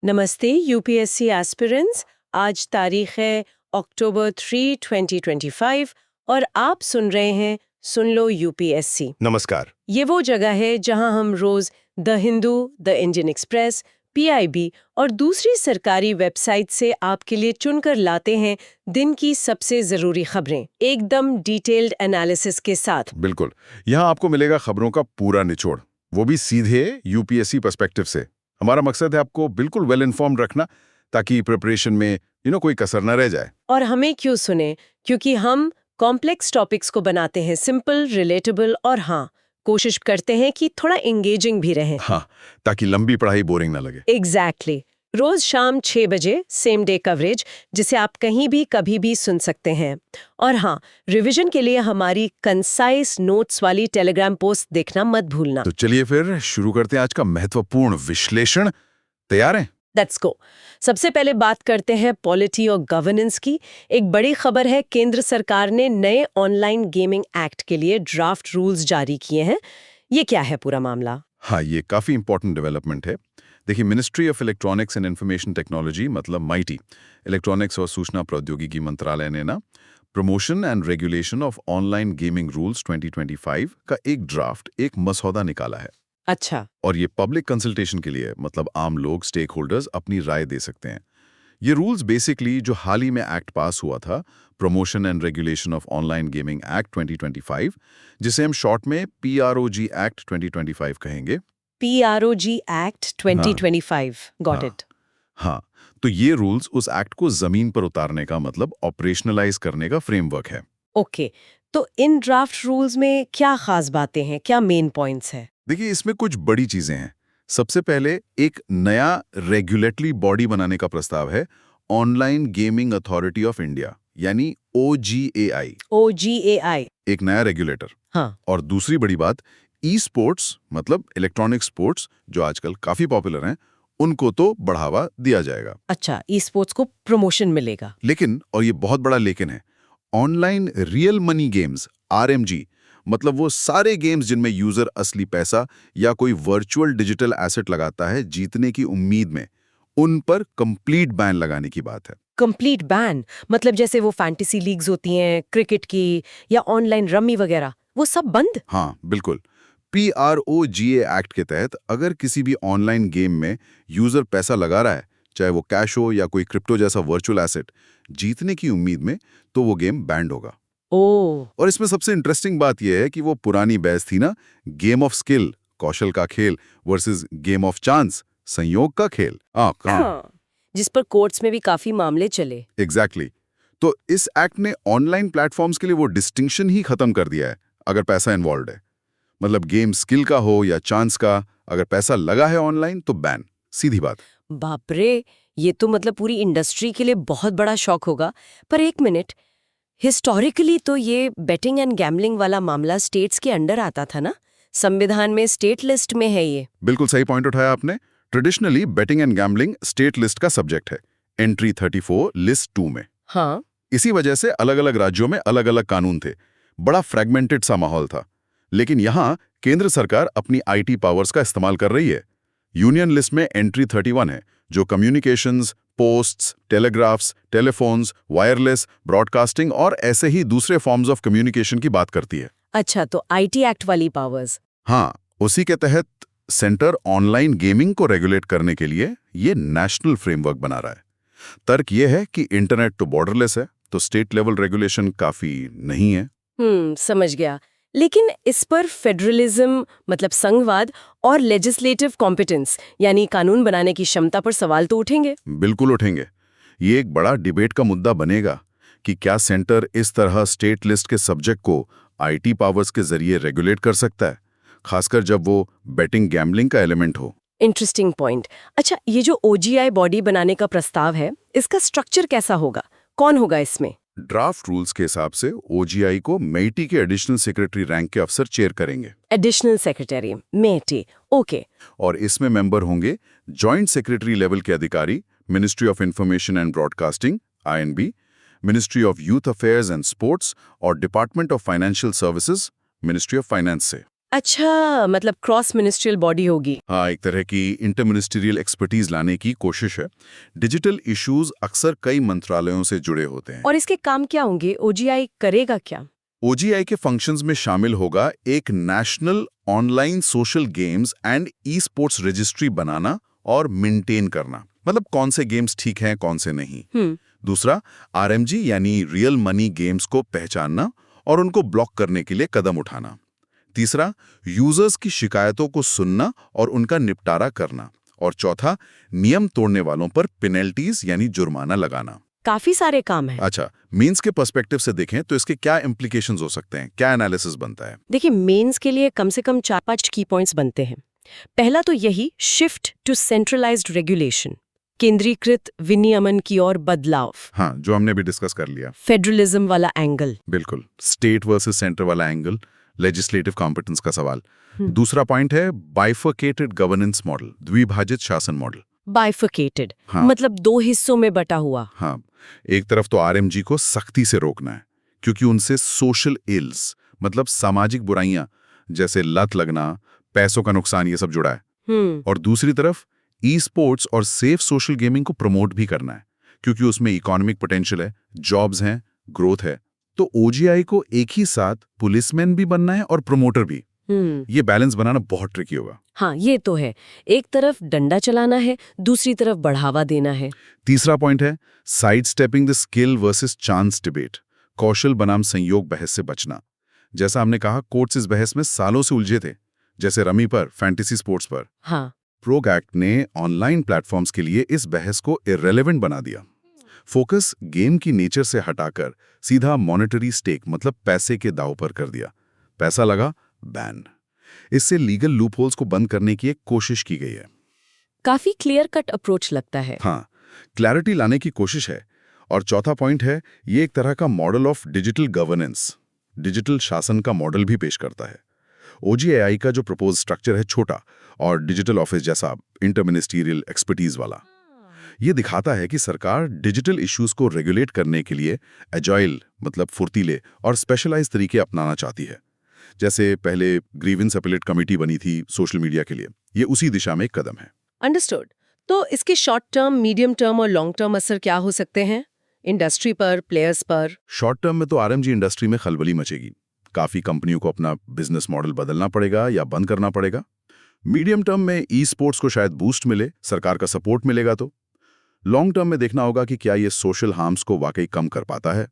नमस्ते UPSC aspirants. आज तारीख है अक्टूबर 3, 2025 और आप सुन रहे हैं सुन लो यूपीएससी। नमस्कार। ये वो जगह है जहां हम रोज the Hindu, the Indian Express, PIB और दूसरी सरकारी वेबसाइट से आपके लिए चुनकर लाते हैं दिन की सबसे जरूरी खबरें, एकदम डिटेल्ड एनालिसिस के साथ। बिल्कुल, यहाँ आपको मिलेगा खबरों का पूरा निचोड़, वो भी सीधे यूपीएससी पर्सपेक्टिव से। हमारा मकसद है आपको बिल्कुल वेल इन्फॉर्म्ड रखना, ताकि प्रिपरेशन में कोई कसर न रह जाए। और हमें क्यों सुने? क्योंकि हम कॉम्प्लेक्स टॉपिक्स को बनाते हैं सिंपल, रिलेटेबल और हाँ, कोशिश करते हैं कि थोड़ा एंगेजिंग भी रहे। हाँ, ताकि लंबी पढ़ाई बोरिंग ना लगे। एग्जैक्टली। रोज शाम 6 बजे सेम डे कवरेज, जिसे आप कहीं भी कभी भी सुन सकते हैं। और हाँ, रिवीजन के लिए हमारी कंसाइज नोट्स वाली टेलीग्राम पोस्ट देखना मत भूलना। तो चलिए फिर शुरू करते हैं आज का महत्वपूर्ण विश्लेषण। तैयार हैं? Let's go. सबसे पहले बात करते हैं पॉलिटी और गवर्नेंस की। एक बड़ी खबर है, केंद्र सरकार ने नए ऑनलाइन गेमिंग एक्ट के लिए ड्राफ्ट रूल्स जारी किए हैं। ये क्या है पूरा मामला? हाँ, ये काफी इंपॉर्टेंट डेवलपमेंट है। देखिए, ministry of electronics and information technology मतलब माइटी, इलेक्ट्रॉनिक्स और सूचना प्रौद्योगिकी मंत्रालय ने ना promotion and regulation of online gaming rules 2025 का एक ड्राफ्ट, एक मसौदा निकाला है। अच्छा। और ये पब्लिक कंसल्टेशन के लिए, मतलब आम लोग, स्टेक होल्डर्स अपनी राय दे सकते हैं। ये रूल्स बेसिकली जो हाल ही में एक्ट पास हुआ था, promotion and regulation of online gaming act 2025, जिसे हम शॉर्ट में PROG एक्ट 2025 कहेंगे। PROG act 2025, got it. हाँ, तो ये रूल्स उस एक्ट को जमीन पर उतारने का, मतलब ऑपरेशनलाइज करने का फ्रेमवर्क है। ओके, तो इन ड्राफ्ट रूल्स में क्या खास बातें हैं, क्या मेन पॉइंट्स हैं? देखिए, इसमें कुछ बड़ी चीजें हैं। सबसे पहले एक नया रेगुलेटरी बॉडी बनाने का प्रस्ताव है, online Gaming Authority of India, यानी OGAI। OGAI। एक नया रेगुलेटर। हाँ। और दूसरी बड़ी बात, ई स्पोर्ट्स मतलब इलेक्ट्रॉनिक स्पोर्ट्स जो आजकल काफी पॉपुलर हैं, उनको तो बढ़ावा दिया जाएगा। अच्छा, ई स्पोर्ट्स को प्रमोशन मिलेगा। लेकिन, और ये बहुत बड़ा लेकिन है, online real money games RMG, मतलब वो सारे गेम्स जिनमें यूजर असली पैसा या कोई वर्चुअल डिजिटल एसेट लगाता है जीतने की उम्मीद में, उन पर कंप्लीट बैन लगाने की बात है। कंप्लीट बैन मतलब जैसे वो फैंटेसी लीग्स होती हैं क्रिकेट की या ऑनलाइन रम्मी वगैरह, वो सब बंद? हाँ, बिल्कुल। PROGA एक्ट के तहत अगर किसी भी ऑनलाइन गेम में यूजर पैसा लगा रहा है, चाहे वो कैश हो या कोई क्रिप्टो जैसा वर्चुअल एसेट, जीतने की उम्मीद में, तो वो गेम बैंड होगा। ओह। और इसमें सबसे इंटरेस्टिंग बात यह है कि वो पुरानी बहस थी ना, गेम ऑफ स्किल, कौशल का खेल, वर्सेस गेम ऑफ चांस, संयोग का खेल। हाँ, जिस पर कोर्ट्स में भी काफी मामले चले। एग्जैक्टली। तो इस एक्ट ने ऑनलाइन प्लेटफॉर्म्स के लिए वो डिस्टिंक्शन ही खत्म कर दिया है। अगर पैसा इन्वॉल्व है, मतलब गेम स्किल का हो या चांस का, अगर पैसा लगा है ऑनलाइन तो बैन, सीधी बात। बाप रे, ये तो मतलब पूरी इंडस्ट्री के लिए बहुत बड़ा शॉक होगा। पर एक मिनट, हिस्टोरिकली तो ये बेटिंग एंड गैम्बलिंग वाला मामला स्टेट्स के अंडर आता था ना? संविधान में स्टेट लिस्ट में है ये। बिल्कुल सही पॉइंट उठाया आपने। Traditionally betting and gambling state list का सब्जेक्ट है, एंट्री 34 लिस्ट 2 में। हाँ। इसी वजह से अलग अलग राज्यों में अलग अलग कानून थे, बड़ा फ्रैगमेंटेड सा माहौल था। लेकिन यहाँ केंद्र सरकार अपनी IT पावर्स का इस्तेमाल कर रही है। यूनियन लिस्ट में एंट्री 31 है, जो communications, posts, telegraphs, telephones, wireless, broadcasting और ऐसे ही दूसरे फॉर्म्स ऑफ कम्युनिकेशन की बात करती है। अच्छा, तो IT एक्ट वाली पावर्स। हाँ, उसी के तहत सेंटर ऑनलाइन गेमिंग को रेगुलेट करने के लिए ये नेशनल फ्रेमवर्क बना रहा है। तर्क ये है कि इंटरनेट तो बॉर्डरलेस है, तो स्टेट लेवल रेगुलेशन काफी नहीं है। समझ गया। लेकिन इस पर फेडरलिज्म मतलब संघवाद और लेजिस्लेटिव कॉम्पिटेंस यानी कानून बनाने की क्षमता पर सवाल तो उठेंगे। बिल्कुल उठेंगे। ये एक बड़ा डिबेट का मुद्दा बनेगा कि क्या सेंटर इस तरह स्टेट लिस्ट के सब्जेक्ट को IT पावर्स के जरिए रेगुलेट कर सकता है, खासकर जब वो बेटिंग गैम्बलिंग का एलिमेंट हो। Interesting point. अच्छा, ये जो OGI बॉडी बनाने का प्रस्ताव है, इसका स्ट्रक्चर कैसा होगा? कौन होगा इसमें? ड्राफ्ट रूल्स के हिसाब से OGI को मेटी के एडिशनल सेक्रेटरी रैंक के अफसर चेयर करेंगे। Additional secretary MeitY, okay. और इसमें मेंबर होंगे जॉइंट सेक्रेटरी लेवल के अधिकारी, ministry of information and broadcasting INB, ministry of youth affairs and sports और department of financial services, ministry of finance से। अच्छा, मतलब क्रॉस मिनिस्ट्रियल बॉडी होगी। हाँ, एक तरह की इंटर मिनिस्ट्रियल एक्सपर्टीज लाने की कोशिश है। डिजिटल इश्यूज अक्सर कई मंत्रालयों से जुड़े होते हैं। और इसके काम क्या होंगे? ओजीआई करेगा क्या? ओजीआई के फंक्शंस में शामिल होगा एक national online social games and esports registry बनाना और मेंटेन करना, मतलब कौन से गेम्स ठीक हैं कौन से नहीं। दूसरा, आरएमजी यानी रियल मनी गेम्स को पहचानना और उनको ब्लॉक करने के लिए कदम उठाना। तीसरा, यूजर्स की शिकायतों को सुनना और उनका निपटारा करना। और चौथा, नियम तोड़ने वालों पर पेनल्टीज यानी जुर्माना लगाना। काफी सारे काम हैं। अच्छा, मीन्स के पर्सपेक्टिव से देखें तो इसके क्या इम्प्लीकेशंस हो सकते हैं, क्या एनालिसिस बनता है? देखिए, मेंस के लिए कम से कम 4-5 की पॉइंट्स बनते हैं। पहला तो यही, शिफ्ट टू सेंट्रलाइज्ड रेगुलेशन, केंद्रीकृत विनियमन की ओर बदलाव। हाँ, जो हमने भी डिस्कस कर लिया। फेडरलिज्म वाला एंगल। बिल्कुल, स्टेट वर्सेस सेंटर वाला एंगल, लेजिस्लेटिव कॉम्पिटेंस का सवाल। दूसरा पॉइंट है बाइफर्केटेड गवर्नेंस मॉडल, द्विभाजित शासन मॉडल। बाइफर्केटेड, हाँ। मतलब 2 हिस्सों में बटा हुआ। हाँ, एक तरफ तो आरएमजी को सख्ती से रोकना है, क्योंकि उनसे सोशल इल्स, मतलब सामाजिक बुराइयां जैसे लत लगना, पैसों का नुकसान, ये सब जुड़ा है। और दूसरी तरफ ई स्पोर्ट्स और सेफ सोशल गेमिंग को प्रमोट भी करना है, क्योंकि उसमें इकोनॉमिक पोटेंशियल है, जॉब्स हैं, ग्रोथ है। तो ओजीआई को एक ही साथ पुलिसमैन भी बनना है और प्रमोटर भी। ये बैलेंस बनाना बहुत ट्रिकी होगा। हाँ, ये तो है। एक तरफ डंडा चलाना है, दूसरी तरफ बढ़ावा देना है। तीसरा पॉइंट है sidestepping the skill versus chance debate, कौशल बनाम संयोग बहस से बचना। जैसा हमने कहा, कोर्ट्स इस बहस में सालों से उलझे थे, जैसे रमी पर, फैंटेसी स्पोर्ट्स पर। हाँ। प्रोग एक्ट ने ऑनलाइन प्लेटफॉर्म्स के लिए इस बहस को इररेलेवेंट बना दिया। फोकस गेम की नेचर से हटाकर सीधा मॉनेटरी स्टेक, मतलब पैसे के दांव पर कर दिया। पैसा लगा, बैन। इससे लीगल लूपहोल्स को बंद करने की एक कोशिश की गई है। काफी क्लियर कट अप्रोच लगता है। हाँ, क्लैरिटी लाने की कोशिश है। और चौथा पॉइंट है, ये एक तरह का model of digital governance, digital शासन का मॉडल भी पेश करता है। ओजीआई का जो प्रपोज स्ट्रक्चर है छोटा और डिजिटल ऑफिस जैसा इंटर मिनिस्टीरियल एक्सपर्टीज वाला, ये दिखाता है कि सरकार डिजिटल इश्यूज को रेगुलेट करने के लिए एजाइल, मतलब फुर्तीले और स्पेशलाइज्ड तरीके अपनाना चाहती है। जैसे पहले ग्रीवेंस अपीलेट कमेटी बनी थी सोशल मीडिया के लिए, ये उसी दिशा में एक कदम है। अंडरस्टूड। तो इसके शॉर्ट टर्म, मीडियम टर्म और लॉन्ग टर्म असर क्या हो सकते हैं इंडस्ट्री पर, प्लेयर्स पर? शॉर्ट टर्म में तो आरएमजी इंडस्ट्री में खलबली मचेगी। काफी कंपनियों को अपना बिजनेस मॉडल बदलना पड़ेगा या बंद करना पड़ेगा। मीडियम टर्म में ई स्पोर्ट्स को शायद बूस्ट मिले, सरकार का सपोर्ट मिलेगा तो। लॉन्ग टर्म में देखना होगा कि क्या ये सोशल हार्म्स को वाकई कम कर पाता है।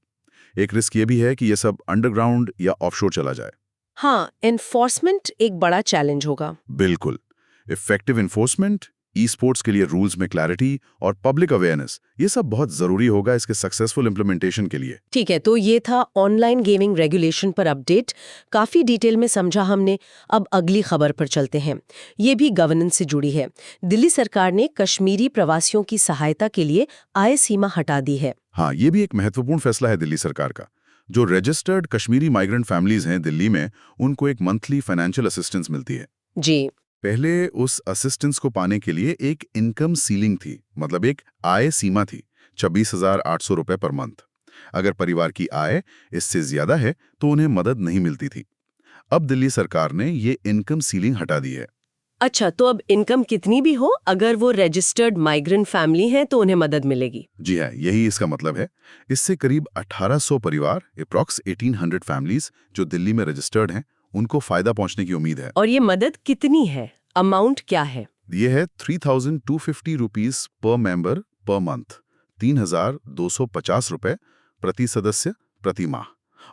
एक रिस्क ये भी है कि ये सब अंडरग्राउंड या ऑफशोर चला जाए। हाँ, एनफोर्समेंट एक बड़ा चैलेंज होगा। बिल्कुल, इफेक्टिव एनफोर्समेंट, ई स्पोर्ट्स के लिए रूल्स में क्लैरिटी और पब्लिक अवेयरनेस, ये सब बहुत जरूरी होगा इसके सक्सेसफुल इम्प्लीमेंटेशन के लिए। ठीक है, तो ये था ऑनलाइन गेमिंग रेगुलेशन पर अपडेट। काफी डिटेल में समझा हमने। अब अगली खबर पर चलते हैं। ये भी गवर्नेंस से जुड़ी है। दिल्ली सरकार ने कश्मीरी प्रवासियों की सहायता के लिए आय सीमा हटा दी है। हाँ, ये भी एक महत्वपूर्ण फैसला है दिल्ली सरकार का। जो रजिस्टर्ड कश्मीरी माइग्रेंट फैमिलीज हैं दिल्ली में, उनको एक मंथली फाइनेंशियल असिस्टेंस मिलती है। जी। पहले उस असिस्टेंस को पाने के लिए एक इनकम सीलिंग थी, मतलब एक आय सीमा थी, 26,800 रुपए पर मंथ। अगर परिवार की आय इससे ज्यादा है तो उन्हें मदद नहीं मिलती थी। अब दिल्ली सरकार ने ये इनकम सीलिंग हटा दी है। अच्छा, तो अब इनकम कितनी भी हो, अगर वो रजिस्टर्ड माइग्रेंट फैमिली है तो उन्हें मदद मिलेगी। जी हाँ, यही इसका मतलब है। इससे करीब 1800 परिवार, अप्रॉक्स 1800 फैमिलीज जो दिल्ली में रजिस्टर्ड हैं, उनको फायदा पहुंचने की उम्मीद है। और ये मदद कितनी है? अमाउंट क्या है? ये है 3,250 rupees per member per month, 3,250 रुपए प्रति सदस्य प्रति माह।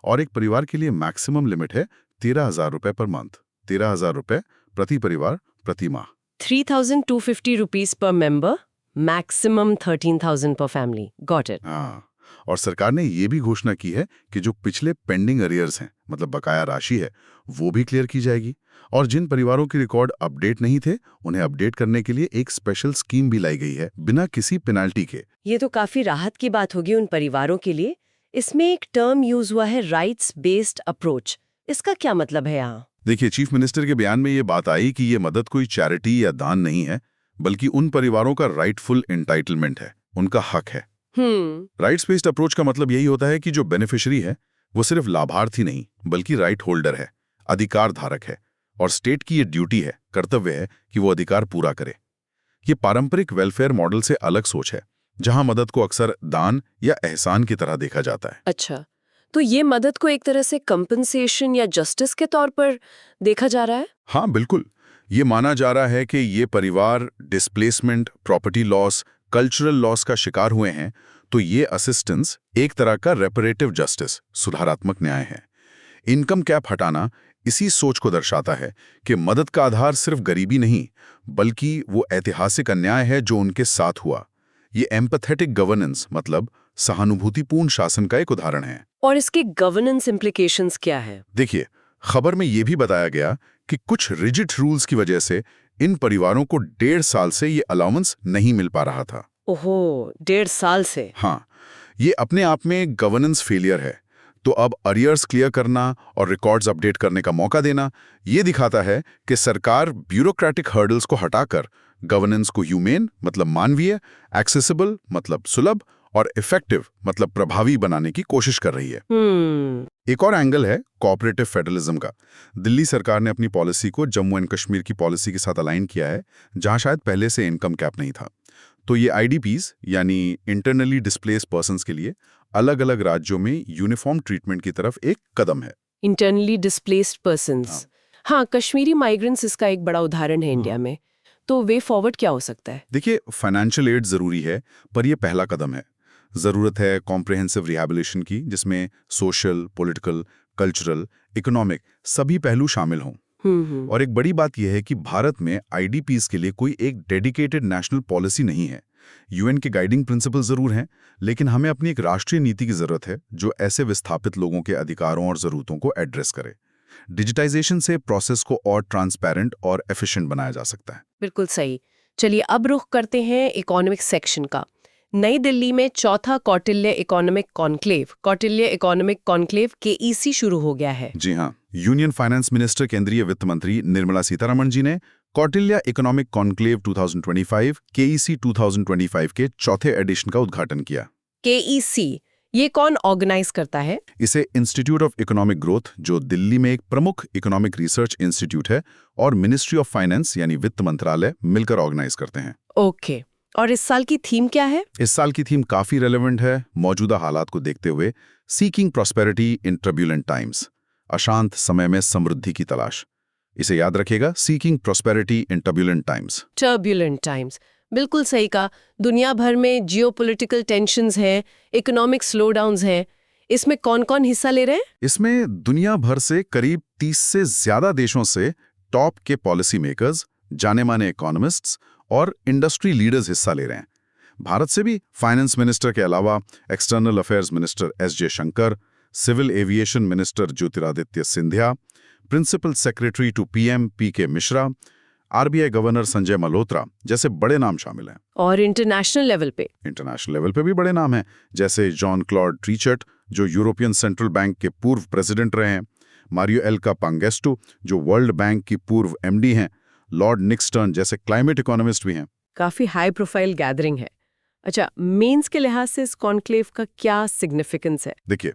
और एक परिवार के लिए मैक्सिमम लिमिट है 13,000 रुपए पर मंथ, 13,000 रुपए प्रति परिवार प्रति माह। 3,250 रुपीज पर मेंबर, मैक्सिमम 13,000 पर फैमिली। Got it. हाँ, और सरकार ने ये भी घोषणा की है कि जो पिछले पेंडिंग अरियर्स हैं, मतलब बकाया राशि है, वो भी क्लियर की जाएगी। और जिन परिवारों के रिकॉर्ड अपडेट नहीं थे, उन्हें अपडेट करने के लिए एक स्पेशल स्कीम भी लाई गई है, बिना किसी पेनाल्टी के। ये तो काफी राहत की बात होगी उन परिवारों के लिए। इसमें एक टर्म यूज हुआ है, राइट्स बेस्ड अप्रोच। इसका क्या मतलब है यहाँ? देखिए, चीफ मिनिस्टर के बयान में ये बात आई कि ये मदद कोई चैरिटी या दान नहीं है, बल्कि उन परिवारों का राइटफुल एंटाइटलमेंट है, उनका हक है। राइट्स बेस्ड अप्रोच का मतलब यही होता है कि जो बेनिफिशियरी है वो सिर्फ लाभार्थी नहीं, बल्कि राइट होल्डर है, अधिकार धारक है। और स्टेट की ये ड्यूटी है, कर्तव्य है कि वो अधिकार पूरा करे। ये पारंपरिक वेलफेयर मॉडल से अलग सोच है, जहां मदद को अक्सर दान या एहसान की तरह देखा जाता है। अच्छा, तो ये मदद को एक तरह से कंपनसेशन या जस्टिस के तौर पर देखा जा रहा है? हाँ बिल्कुल, ये माना जा रहा है कि ये परिवार displacement, property loss, cultural loss का शिकार हुए हैं, तो ये असिस्टेंस एक तरह का रेपरेटिव जस्टिस, सुधारात्मक न्याय है। इनकम कैप हटाना इसी सोच को दर्शाता है कि मदद का आधार सिर्फ गरीबी नहीं, बल्कि वो ऐतिहासिक अन्याय है जो उनके साथ हुआ। ये एम्पैथेटिक गवर्नेंस, मतलब सहानुभूतिपूर्ण शासन का एक उदाहरण है। और इसके गवर्नेंस इम्प्लीकेशंस क्या है? देखिए, खबर में यह भी बताया गया कि कुछ रिजिड रूल्स की वजह से इन परिवारों को 1.5 साल से ये अलाउंस नहीं मिल पा रहा था। ओहो, 1.5 साल से? हाँ, ये अपने आप में गवर्नेंस फेलियर है। तो अब अरियर्स क्लियर करना और रिकॉर्ड्स अपडेट करने का मौका देना, ये दिखाता है कि सरकार ब्यूरोक्रेटिक हर्डल्स को हटाकर गवर्नेंस को ह्यूमेन, मतलब मानवीय, एक्सेसिबल, मतलब सुलभ, और इफेक्टिव, मतलब प्रभावी बनाने की कोशिश कर रही है। एक और एंगल है कोऑपरेटिव फेडरलिज्म का। दिल्ली सरकार ने अपनी पॉलिसी को जम्मू एंड कश्मीर की पॉलिसी के साथ अलाइन किया है, जहां शायद पहले से इनकम कैप नहीं था। तो ये आईडीपीज यानी इंटरनली डिस्प्लेस्ड पर्सन्स के लिए अलग अलग राज्यों में यूनिफॉर्म ट्रीटमेंट की तरफ एक कदम है। इंटरनली डिस्प्लेस्ड पर्सन्स, हाँ, कश्मीरी माइग्रेंट्स इसका एक बड़ा उदाहरण है इंडिया में। तो वे फॉरवर्ड क्या हो सकता है? देखिए, फाइनेंशियल एड जरूरी है, पर यह पहला कदम है। जरूरत है कॉम्प्रिहेंसिव रिहैबिलिटेशन की, जिसमें सोशल, पॉलिटिकल, कल्चरल, इकोनॉमिक सभी पहलू शामिल हों। और एक बड़ी बात यह है कि भारत में आईडीपीज के लिए कोई एक डेडिकेटेड नेशनल पॉलिसी नहीं है। यूएन के गाइडिंग प्रिंसिपल जरूर हैं, लेकिन हमें अपनी एक राष्ट्रीय नीति की जरूरत है जो ऐसे विस्थापित लोगों के अधिकारों और जरूरतों को एड्रेस करे। डिजिटाइजेशन से प्रोसेस को और ट्रांसपेरेंट और एफिशिएंट बनाया जा सकता है। बिल्कुल सही। चलिए अब रुख करते हैं इकोनॉमिक सेक्शन का। नई दिल्ली में चौथा कौटिल्य इकोनॉमिक कॉन्क्लेव KEC शुरू हो गया है। जी हाँ, यूनियन फाइनेंस मिनिस्टर केंद्रीय वित्त मंत्री निर्मला सीतारमण जी ने कौटिल्य इकोनॉमिक कॉन्क्लेव 2025 KEC 2025 के चौथे एडिशन का उद्घाटन किया। KEC ये कौन ऑर्गेनाइज करता है? इसे इंस्टीट्यूट ऑफ इकोनॉमिक ग्रोथ, जो दिल्ली में एक प्रमुख इकोनॉमिक रिसर्च इंस्टीट्यूट है, और मिनिस्ट्री ऑफ फाइनेंस यानी वित्त मंत्रालय मिलकर ऑर्गेनाइज करते हैं। ओके, और इस साल की थीम क्या है? इस साल की थीम काफी रेलेवेंट है मौजूदा हालात को देखते हुए। सीकिंग प्रॉस्पेरिटी इन टर्ब्यूलेंट टाइम्स, अशांत समय में समृद्धि की तलाश। इसे याद रखिएगा, सीकिंग प्रॉस्पेरिटी इन टर्ब्यूलेंट टाइम्स। टर्ब्यूलेंट टाइम्स, बिल्कुल सही कहा। दुनिया भर में जियोपॉलिटिकल टेंशन्स हैं, इकोनॉमिक स्लोडाउन्स हैं। इसमें कौन-कौन हिस्सा ले रहे हैं? इसमें दुनिया भर से करीब 30 से ज्यादा देशों से टॉप के पॉलिसी मेकर्स, जाने माने इकोनॉमिस्ट्स और इंडस्ट्री लीडर्स हिस्सा ले रहे हैं। भारत से भी फाइनेंस मिनिस्टर के अलावा external affairs minister S Jaishankar, civil aviation minister Jyotiraditya Scindia, principal secretary to PM PK Mishra, RBI governor Sanjay Malhotra जैसे बड़े नाम शामिल हैं। और इंटरनेशनल लेवल पे? इंटरनेशनल लेवल पे भी बड़े नाम हैं, जैसे जॉन क्लॉड ट्रीचर्ट, जो यूरोपियन सेंट्रल बैंक के पूर्व प्रेसिडेंट रहे हैं, मारियो एल्का पांगेस्टो, जो वर्ल्ड बैंक की पूर्व MD हैं, लॉर्ड निक्सटर्न जैसे क्लाइमेट इकोनॉमिस्ट भी हैं। काफी हाई प्रोफाइल गैदरिंग है। अच्छा, मेंस के लिहाज से इस कॉन्क्लेव का क्या सिग्निफिकेंस है? देखिए,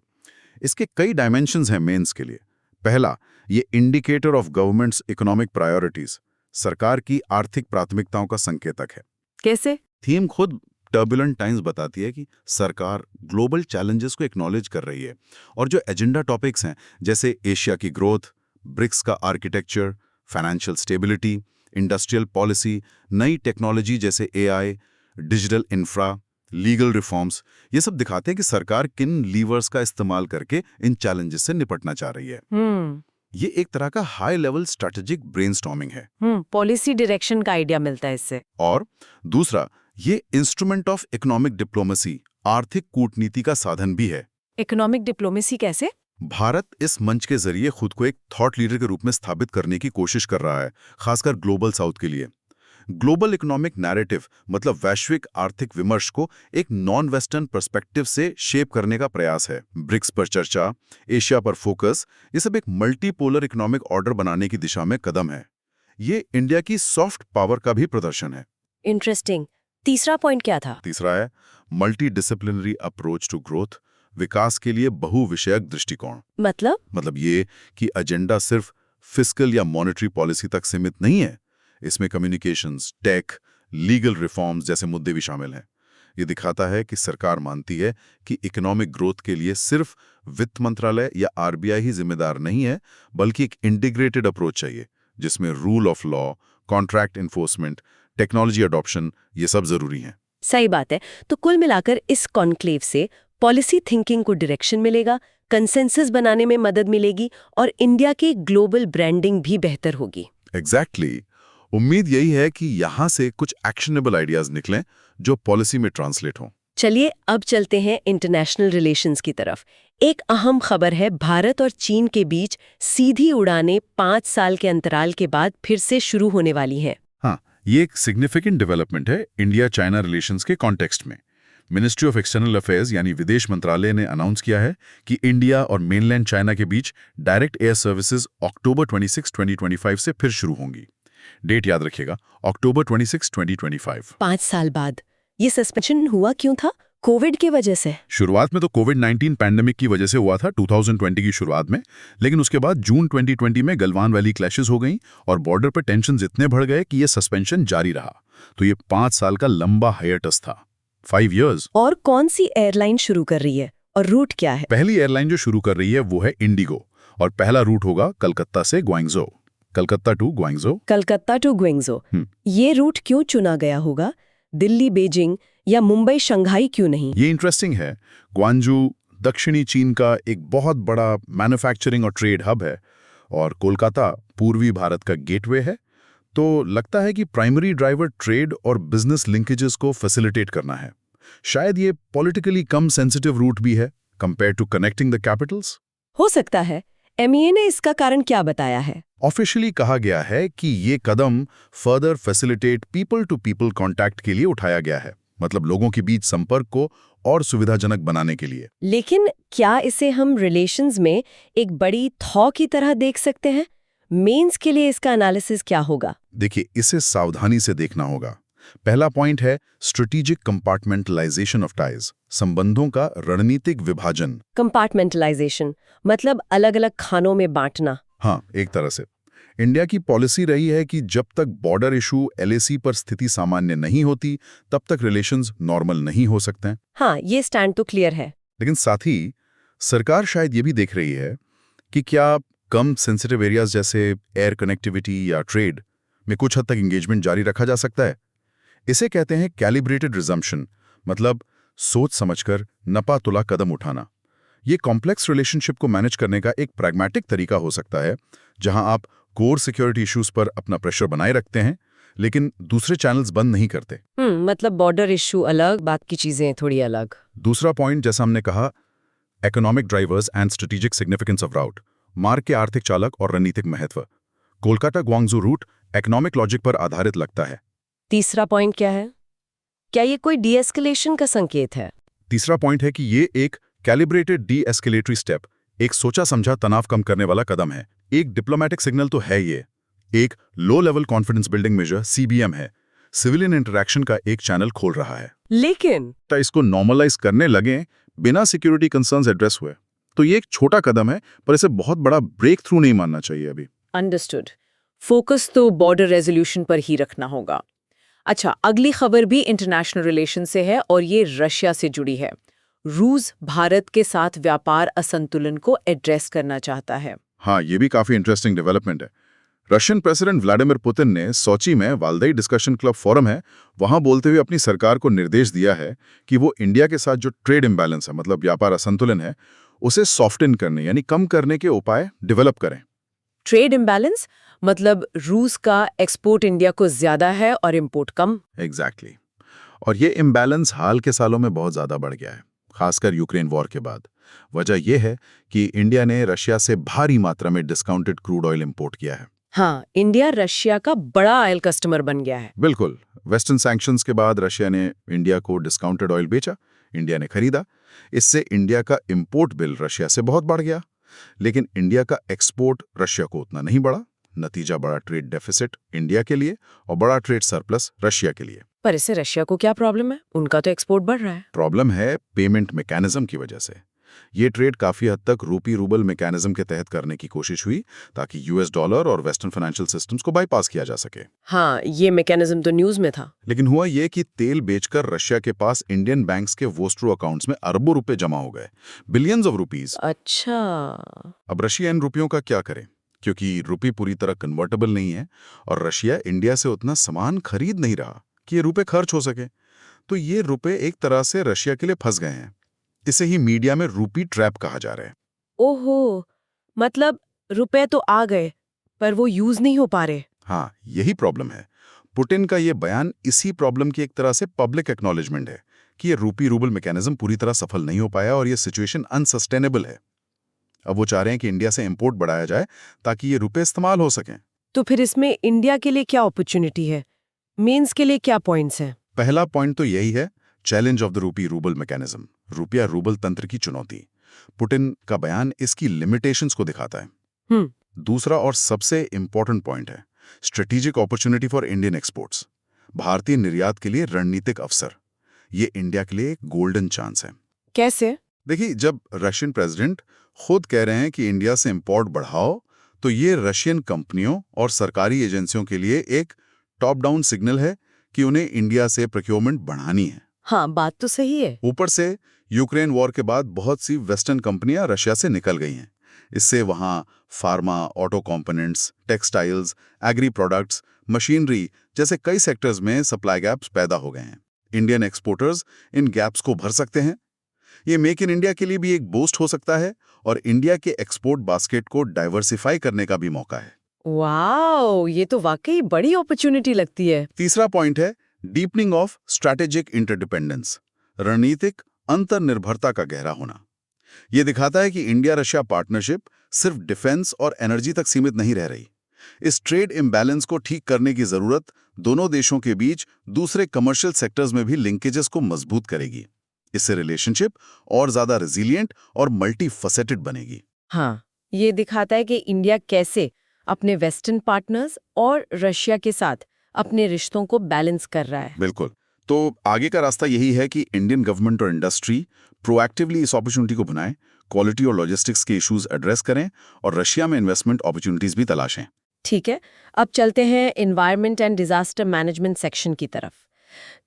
इसके कई डायमेंशंस हैं मेंस के लिए। पहला, ये indicator of governments economic priorities, सरकार की आर्थिक प्राथमिकताओं का संकेतक है। कैसे? थीम खुद टर्बुलेंट टाइम्स बताती है कि सरकार ग्लोबल चैलेंजेस को एक्नॉलेज कर रही है, और जो एजेंडा टॉपिक्स हैं जैसे एशिया की ग्रोथ, ब्रिक्स का architecture, financial stability, industrial policy, नई टेक्नोलॉजी जैसे AI, digital infra, legal reforms, ये सब दिखाते हैं कि सरकार किन लीवर्स का इस्तेमाल करके इन चैलेंजेस से निपटना चाह रही है। ये एक तरह का हाई लेवल स्ट्रेटेजिक ब्रेनस्टॉर्मिंग है। पॉलिसी डायरेक्शन का आइडिया मिलता है इससे। और दूसरा, ये इंस्ट्रूमेंट ऑफ इकोनॉमिक डिप्लोमेसी, आर्थिक कूटनीति का साधन भी है। इकोनॉमिक डिप्लोमेसी कैसे? भारत इस मंच के जरिए खुद को एक थॉट लीडर के रूप में स्थापित करने की कोशिश कर रहा है, खासकर ग्लोबल साउथ के लिए। ग्लोबल इकोनॉमिक नैरेटिव, मतलब वैश्विक आर्थिक विमर्श को एक नॉन वेस्टर्न पर्सपेक्टिव से शेप करने का प्रयास है। ब्रिक्स पर चर्चा, एशिया पर फोकस, ये सब एक मल्टीपोलर इकोनॉमिक ऑर्डर बनाने की दिशा में कदम है। ये इंडिया की सॉफ्ट पावर का भी प्रदर्शन है। इंटरेस्टिंग। तीसरा पॉइंट क्या था? तीसरा है multidisciplinary approach to growth, विकास के लिए बहुविषयक दृष्टिकोण। मतलब ये कि एजेंडा सिर्फ फिस्कल या मॉनेटरी पॉलिसी तक सीमित नहीं है। इसमें कम्युनिकेशंस, टेक, लीगल रिफॉर्म्स जैसे मुद्दे भी शामिल हैं। ये दिखाता है कि सरकार मानती है कि इकोनॉमिक ग्रोथ के लिए सिर्फ वित्त मंत्रालय या आरबीआई ही जिम्मेदार नहीं है, बल्कि एक इंटीग्रेटेड अप्रोच चाहिए जिसमें rule of law, contract enforcement, technology adoption ये सब जरूरी हैं। सही बात है। तो कुल मिलाकर इस कॉन्क्लेव से पॉलिसी थिंकिंग को डायरेक्शन मिलेगा, कंसेंसस बनाने में मदद मिलेगी और इंडिया की ग्लोबल ब्रांडिंग भी बेहतर होगी। एग्जैक्टली। उम्मीद यही है कि यहाँ से कुछ एक्शनेबल आइडियाज निकलें जो पॉलिसी में ट्रांसलेट हों। चलिए अब चलते हैं इंटरनेशनल रिलेशंस की तरफ। एक अहम खबर है, भारत और चीन के बीच सीधी उड़ानें 5 साल के अंतराल के बाद फिर से शुरू होने वाली हैं। हाँ, ये एक सिग्निफिकेंट डेवलपमेंट है इंडिया चाइना रिलेशंस के कॉन्टेक्स्ट में। मिनिस्ट्री ऑफ एक्सटर्नल अफेयर्स यानी विदेश मंत्रालय ने अनाउंस किया है कि इंडिया और मेनलैंड चाइना के बीच डायरेक्ट एयर सर्विसेज अक्टूबर 26, 2025 से फिर शुरू होंगी। डेट याद रखिएगा, अक्टूबर 26, 2025। 5 साल बाद ये सस्पेंशन हुआ क्यों था? कोविड की वजह से? शुरुआत में तो कोविड-19 पैंडेमिक की वजह से हुआ था 2020 की शुरुआत में, लेकिन उसके बाद जून 2020 में गलवान वैली क्लैशेस हो गई और बॉर्डर पर टेंशन इतने बढ़ गए कि ये सस्पेंशन जारी रहा। तो ये 5 साल का लंबा हाइएटस था, 5 इयर्स। और कौन सी एयरलाइन शुरू कर रही है और रूट क्या है? पहली एयरलाइन जो शुरू कर रही है वो है इंडिगो और पहला रूट होगा कलकत्ता से Guangzhou. Calcutta to Guangzhou. Calcutta to Guangzhou. ये रूट क्यों चुना गया होगा? दिल्ली बीजिंग या मुंबई शंघाई क्यों नहीं? ये इंटरेस्टिंग है। ग्वांगझो दक्षिणी चीन का एक बहुत बड़ा मैन्युफैक्चरिंग और ट्रेड हब है और कोलकाता पूर्वी भारत का गेटवे है। तो लगता है कि प्राइमरी ड्राइवर ट्रेड और बिजनेस लिंकेजेस को फैसिलिटेट करना है। शायद ये पॉलिटिकली कम सेंसिटिव रूट भी है compare to connecting the capitals. हो सकता है। एमईए ने इसका कारण क्या बताया है? ऑफिशियली कहा गया है कि ये कदम further facilitate people to people contact के लिए उठाया गया है, मतलब लोगों के बीच संपर्क को और सुविधाजनक बनाने के लिए। लेकिन क्या इसे हम रिलेशंस में एक बड़ी थॉ की तरह देख सकते हैं? मेंस के लिए इसका एनालिसिस क्या होगा? देखिए, इसे सावधानी से देखना होगा। पहला पॉइंट है स्ट्रेटेजिक कंपार्टमेंटलाइजेशन ऑफ टाइज, संबंधों का रणनीतिक विभाजन। कंपार्टमेंटलाइजेशन मतलब अलग-अलग खानों में बांटना। हाँ, एक तरह से इंडिया की पॉलिसी रही है कि जब तक बॉर्डर इशू एलएसी पर स्थिति सामान्य नहीं होती तब तक रिलेशंस नॉर्मल नहीं हो सकते हैं। हाँ, ये स्टैंड तो क्लियर है। लेकिन साथ ही सरकार शायद ये भी देख रही है कि क्या कम सेंसिटिव एरियाज जैसे एयर कनेक्टिविटी या ट्रेड में कुछ हद तक एंगेजमेंट जारी रखा जा सकता है। इसे कहते हैं कैलिब्रेटेड रिजम्पशन, मतलब सोच समझकर नपा तुला कदम उठाना। ये कॉम्प्लेक्स रिलेशनशिप को मैनेज करने का एक प्रैग्मेटिक तरीका हो सकता है, जहां आप कोर सिक्योरिटी इश्यूज पर अपना प्रेशर बनाए रखते हैं लेकिन दूसरे चैनल्स बंद नहीं करते। मतलब बॉर्डर इशू अलग, बाकी चीजें थोड़ी अलग। दूसरा पॉइंट, जैसा हमने कहा, economic drivers and strategic significance of route, मार्ग के आर्थिक चालक और रणनीतिक महत्व। Kolkata Guangzhou route economic logic पर आधारित लगता है। तीसरा पॉइंट क्या है? क्या ये कोई डीएस्केलेशन का संकेत है? तीसरा पॉइंट है कि ये एक कैलिब्रेटेड डी एस्केलेटरी स्टेप, एक सोचा समझा तनाव कम करने वाला कदम है। एक डिप्लोमैटिक सिग्नल तो है ये, एक low level confidence building measure CBM है, सिविलियन इंटरैक्शन का एक चैनल खोल रहा है। लेकिन इसको नॉर्मलाइज करने लगे बिना सिक्योरिटी कंसर्न्स एड्रेस हुए तो ये एक छोटा कदम है, पर इसे बहुत बड़ा ब्रेक थ्रू नहीं मानना चाहिए अभी। अंडरस्टूड। फोकस तो बॉर्डर रेजोल्यूशन पर ही रखना होगा। अच्छा, अगली खबर भी इंटरनेशनल रिलेशन से है और ये रशिया से जुड़ी है। रूस भारत के साथ व्यापार असंतुलन को एड्रेस करना चाहता है। हाँ, ये भी काफी इंटरेस्टिंग डेवलपमेंट है। रशियन प्रेसिडेंट व्लादिमीर पुतिन ने सोची में वालदाई डिस्कशन क्लब फोरम है, वहां बोलते हुए अपनी सरकार को निर्देश दिया है कि वो इंडिया के साथ जो ट्रेड इम्बैलेंस है, मतलब व्यापार असंतुलन है, उसे सॉफ्टन करने यानी कम करने के उपाय डेवलप करें। ट्रेड इम्बैलेंस मतलब रूस का एक्सपोर्ट इंडिया को ज्यादा है और इंपोर्ट कम। एग्जैक्टली। और ये इम्बैलेंस हाल के सालों में बहुत ज्यादा बढ़ गया है, खासकर यूक्रेन वॉर के बाद। वजह यह है कि इंडिया ने रशिया से भारी मात्रा में डिस्काउंटेड क्रूड ऑयल इंपोर्ट किया है। हाँ, इंडिया रशिया का बड़ा ऑयल कस्टमर बन गया है। बिल्कुल। वेस्टर्न सैंक्शंस के बाद रशिया ने इंडिया को डिस्काउंटेड ऑयल बेचा, इंडिया ने खरीदा। इससे इंडिया का इंपोर्ट बिल रशिया से बहुत बढ़ गया, लेकिन इंडिया का एक्सपोर्ट रशिया को उतना नहीं बढ़ा। नतीजा बड़ा ट्रेड डेफिसिट इंडिया के लिए और बड़ा ट्रेड सरप्लस रशिया के लिए। पर इससे रशिया को क्या प्रॉब्लम है? उनका तो एक्सपोर्ट बढ़ रहा है। प्रॉब्लम है पेमेंट मैकेनिज्म की वजह से। ये ट्रेड काफी हद तक रूपी रूबल मैकेनिज्म के तहत करने की कोशिश हुई ताकि यूएस डॉलर और वेस्टर्न फाइनेंशियल सिस्टम्स को बाईपास किया जा सके। हाँ, ये मैकेनिज्म तो न्यूज में था। लेकिन हुआ ये कि तेल बेचकर रशिया के पास इंडियन बैंक्स के वोस्ट्रो अकाउंट्स में अरबों रुपए जमा हो गए, बिलियंस ऑफ रुपीज। अच्छा। अब रशिया इन रुपयों का क्या करे, क्योंकि रुपी पूरी तरह कन्वर्टेबल नहीं है और रशिया इंडिया से उतना सामान खरीद नहीं रहा कि ये रुपए खर्च हो सके। तो ये रुपए एक तरह से रशिया के लिए फंस गए हैं। इसे ही मीडिया में रूपी ट्रैप कहा जा रहा है। ओहो, मतलब रुपए तो आ गए पर वो यूज नहीं हो पा रहे। हाँ, यही प्रॉब्लम है। पुतिन का ये बयान इसी प्रॉब्लम की एक तरह से पब्लिक एक्नॉलेजमेंट है कि ये रूपी रूबल मैकेनिज्म पूरी तरह सफल नहीं हो पाया और ये सिचुएशन अनसस्टेनेबल है। अब वो चाह रहे हैं कि इंडिया से इंपोर्ट बढ़ाया जाए ताकि ये रुपए इस्तेमाल हो सकें। तो फिर इसमें इंडिया के लिए क्या अपॉर्चुनिटी है? मेंस के लिए क्या पॉइंट्स हैं? पहला पॉइंट तो यही है, challenge of the rupee rouble mechanism, रुपया रूबल तंत्र की चुनौती। पुतिन का बयान इसकी लिमिटेशंस को दिखाता है। दूसरा और सबसे इंपॉर्टेंट पॉइंट है strategic opportunity for Indian exports, भारतीय निर्यात के लिए रणनीतिक अवसर। ये इंडिया के लिए एक गोल्डन चांस है। कैसे? देखिए, जब रशियन प्रेसिडेंट खुद कह रहे हैं कि इंडिया से इंपोर्ट बढ़ाओ, तो ये रशियन कंपनियों और सरकारी एजेंसियों के लिए एक टॉप डाउन सिग्नल है कि उन्हें इंडिया से प्रोक्योरमेंट बढ़ानी है। हाँ, बात तो सही है। ऊपर से यूक्रेन वॉर के बाद बहुत सी वेस्टर्न कंपनियां रशिया से निकल गई हैं। इससे वहां pharma, auto components, textiles, agri products, machinery जैसे कई सेक्टर्स में सप्लाई गैप्स पैदा हो गए हैं। इंडियन एक्सपोर्टर्स इन गैप्स को भर सकते हैं। ये मेक इन इंडिया के लिए भी एक बूस्ट हो सकता है और इंडिया के एक्सपोर्ट बास्केट को डाइवर्सिफाई करने का भी मौका है। वाओ, ये तो वाकई बड़ी अपॉर्चुनिटी लगती है। तीसरा पॉइंट है डीपनिंग ऑफ स्ट्रैटेजिक इंटरडिपेंडेंस, रणनीतिक अंतर्निर्भरता का गहरा होना। यह दिखाता है कि इंडिया रशिया पार्टनरशिप सिर्फ डिफेंस और एनर्जी तक सीमित नहीं रह रही। इस ट्रेड इम्बैलेंस को ठीक करने की जरूरत दोनों देशों के बीच दूसरे कमर्शियल सेक्टर्स में भी लिंकेजेस को मजबूत करेगी। इससे रिलेशनशिप और ज्यादा रेजिलिएंट और मल्टीफेसेटेड बनेगी। हाँ, ये दिखाता है कि इंडिया कैसे अपने वेस्टर्न पार्टनर्स और रशिया के साथ अपने रिश्तों को बैलेंस कर रहा है। बिल्कुल। तो आगे का रास्ता यही है कि इंडियन गवर्नमेंट और इंडस्ट्री प्रोएक्टिवली इस अपॉर्चुनिटी को बनाएं, क्वालिटी और लॉजिस्टिक्स के इश्यूज एड्रेस करें और रशिया में इन्वेस्टमेंट अपॉर्चुनिटीज भी तलाशें। ठीक है, अब चलते हैं environment and disaster management section की तरफ।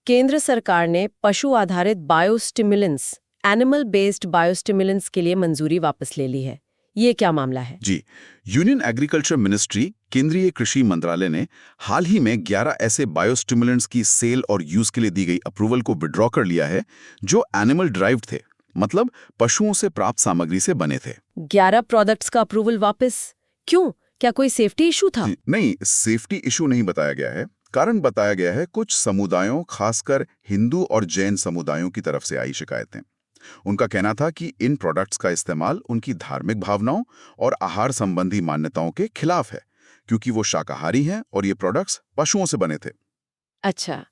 केंद्र सरकार ने पशु आधारित बायोस्टिमुलेंट्स, एनिमल बेस्ड बायोस्टिमुलेंट्स के लिए मंजूरी वापस ले ली है। ये क्या मामला है? जी, यूनियन एग्रीकल्चर मिनिस्ट्री, केंद्रीय कृषि मंत्रालय ने हाल ही में 11 ऐसे बायोस्टिमुलेंट्स की सेल और यूज के लिए दी गई अप्रूवल को विड्रॉ कर लिया है जो एनिमल ड्राइव्ड थे, मतलब पशुओं से प्राप्त सामग्री से बने थे। 11 प्रोडक्ट्स का अप्रूवल वापस क्यों? क्या कोई सेफ्टी इशू था? नहीं, सेफ्टी इशू नहीं बताया गया है। कारण बताया गया है कुछ समुदायों, खासकर हिंदू और जैन समुदायों की तरफ से आई शिकायतें। उनका कहना था कि इन प्रोडक्ट्स का इस्तेमाल उनकी धार्मिक भावनाओं और आहार संबंधी मान्यताओं के खिलाफ है, क्योंकि वो शाकाहारी हैं और ये प्रोडक्ट्स पशुओं से बने थे। अच्छा,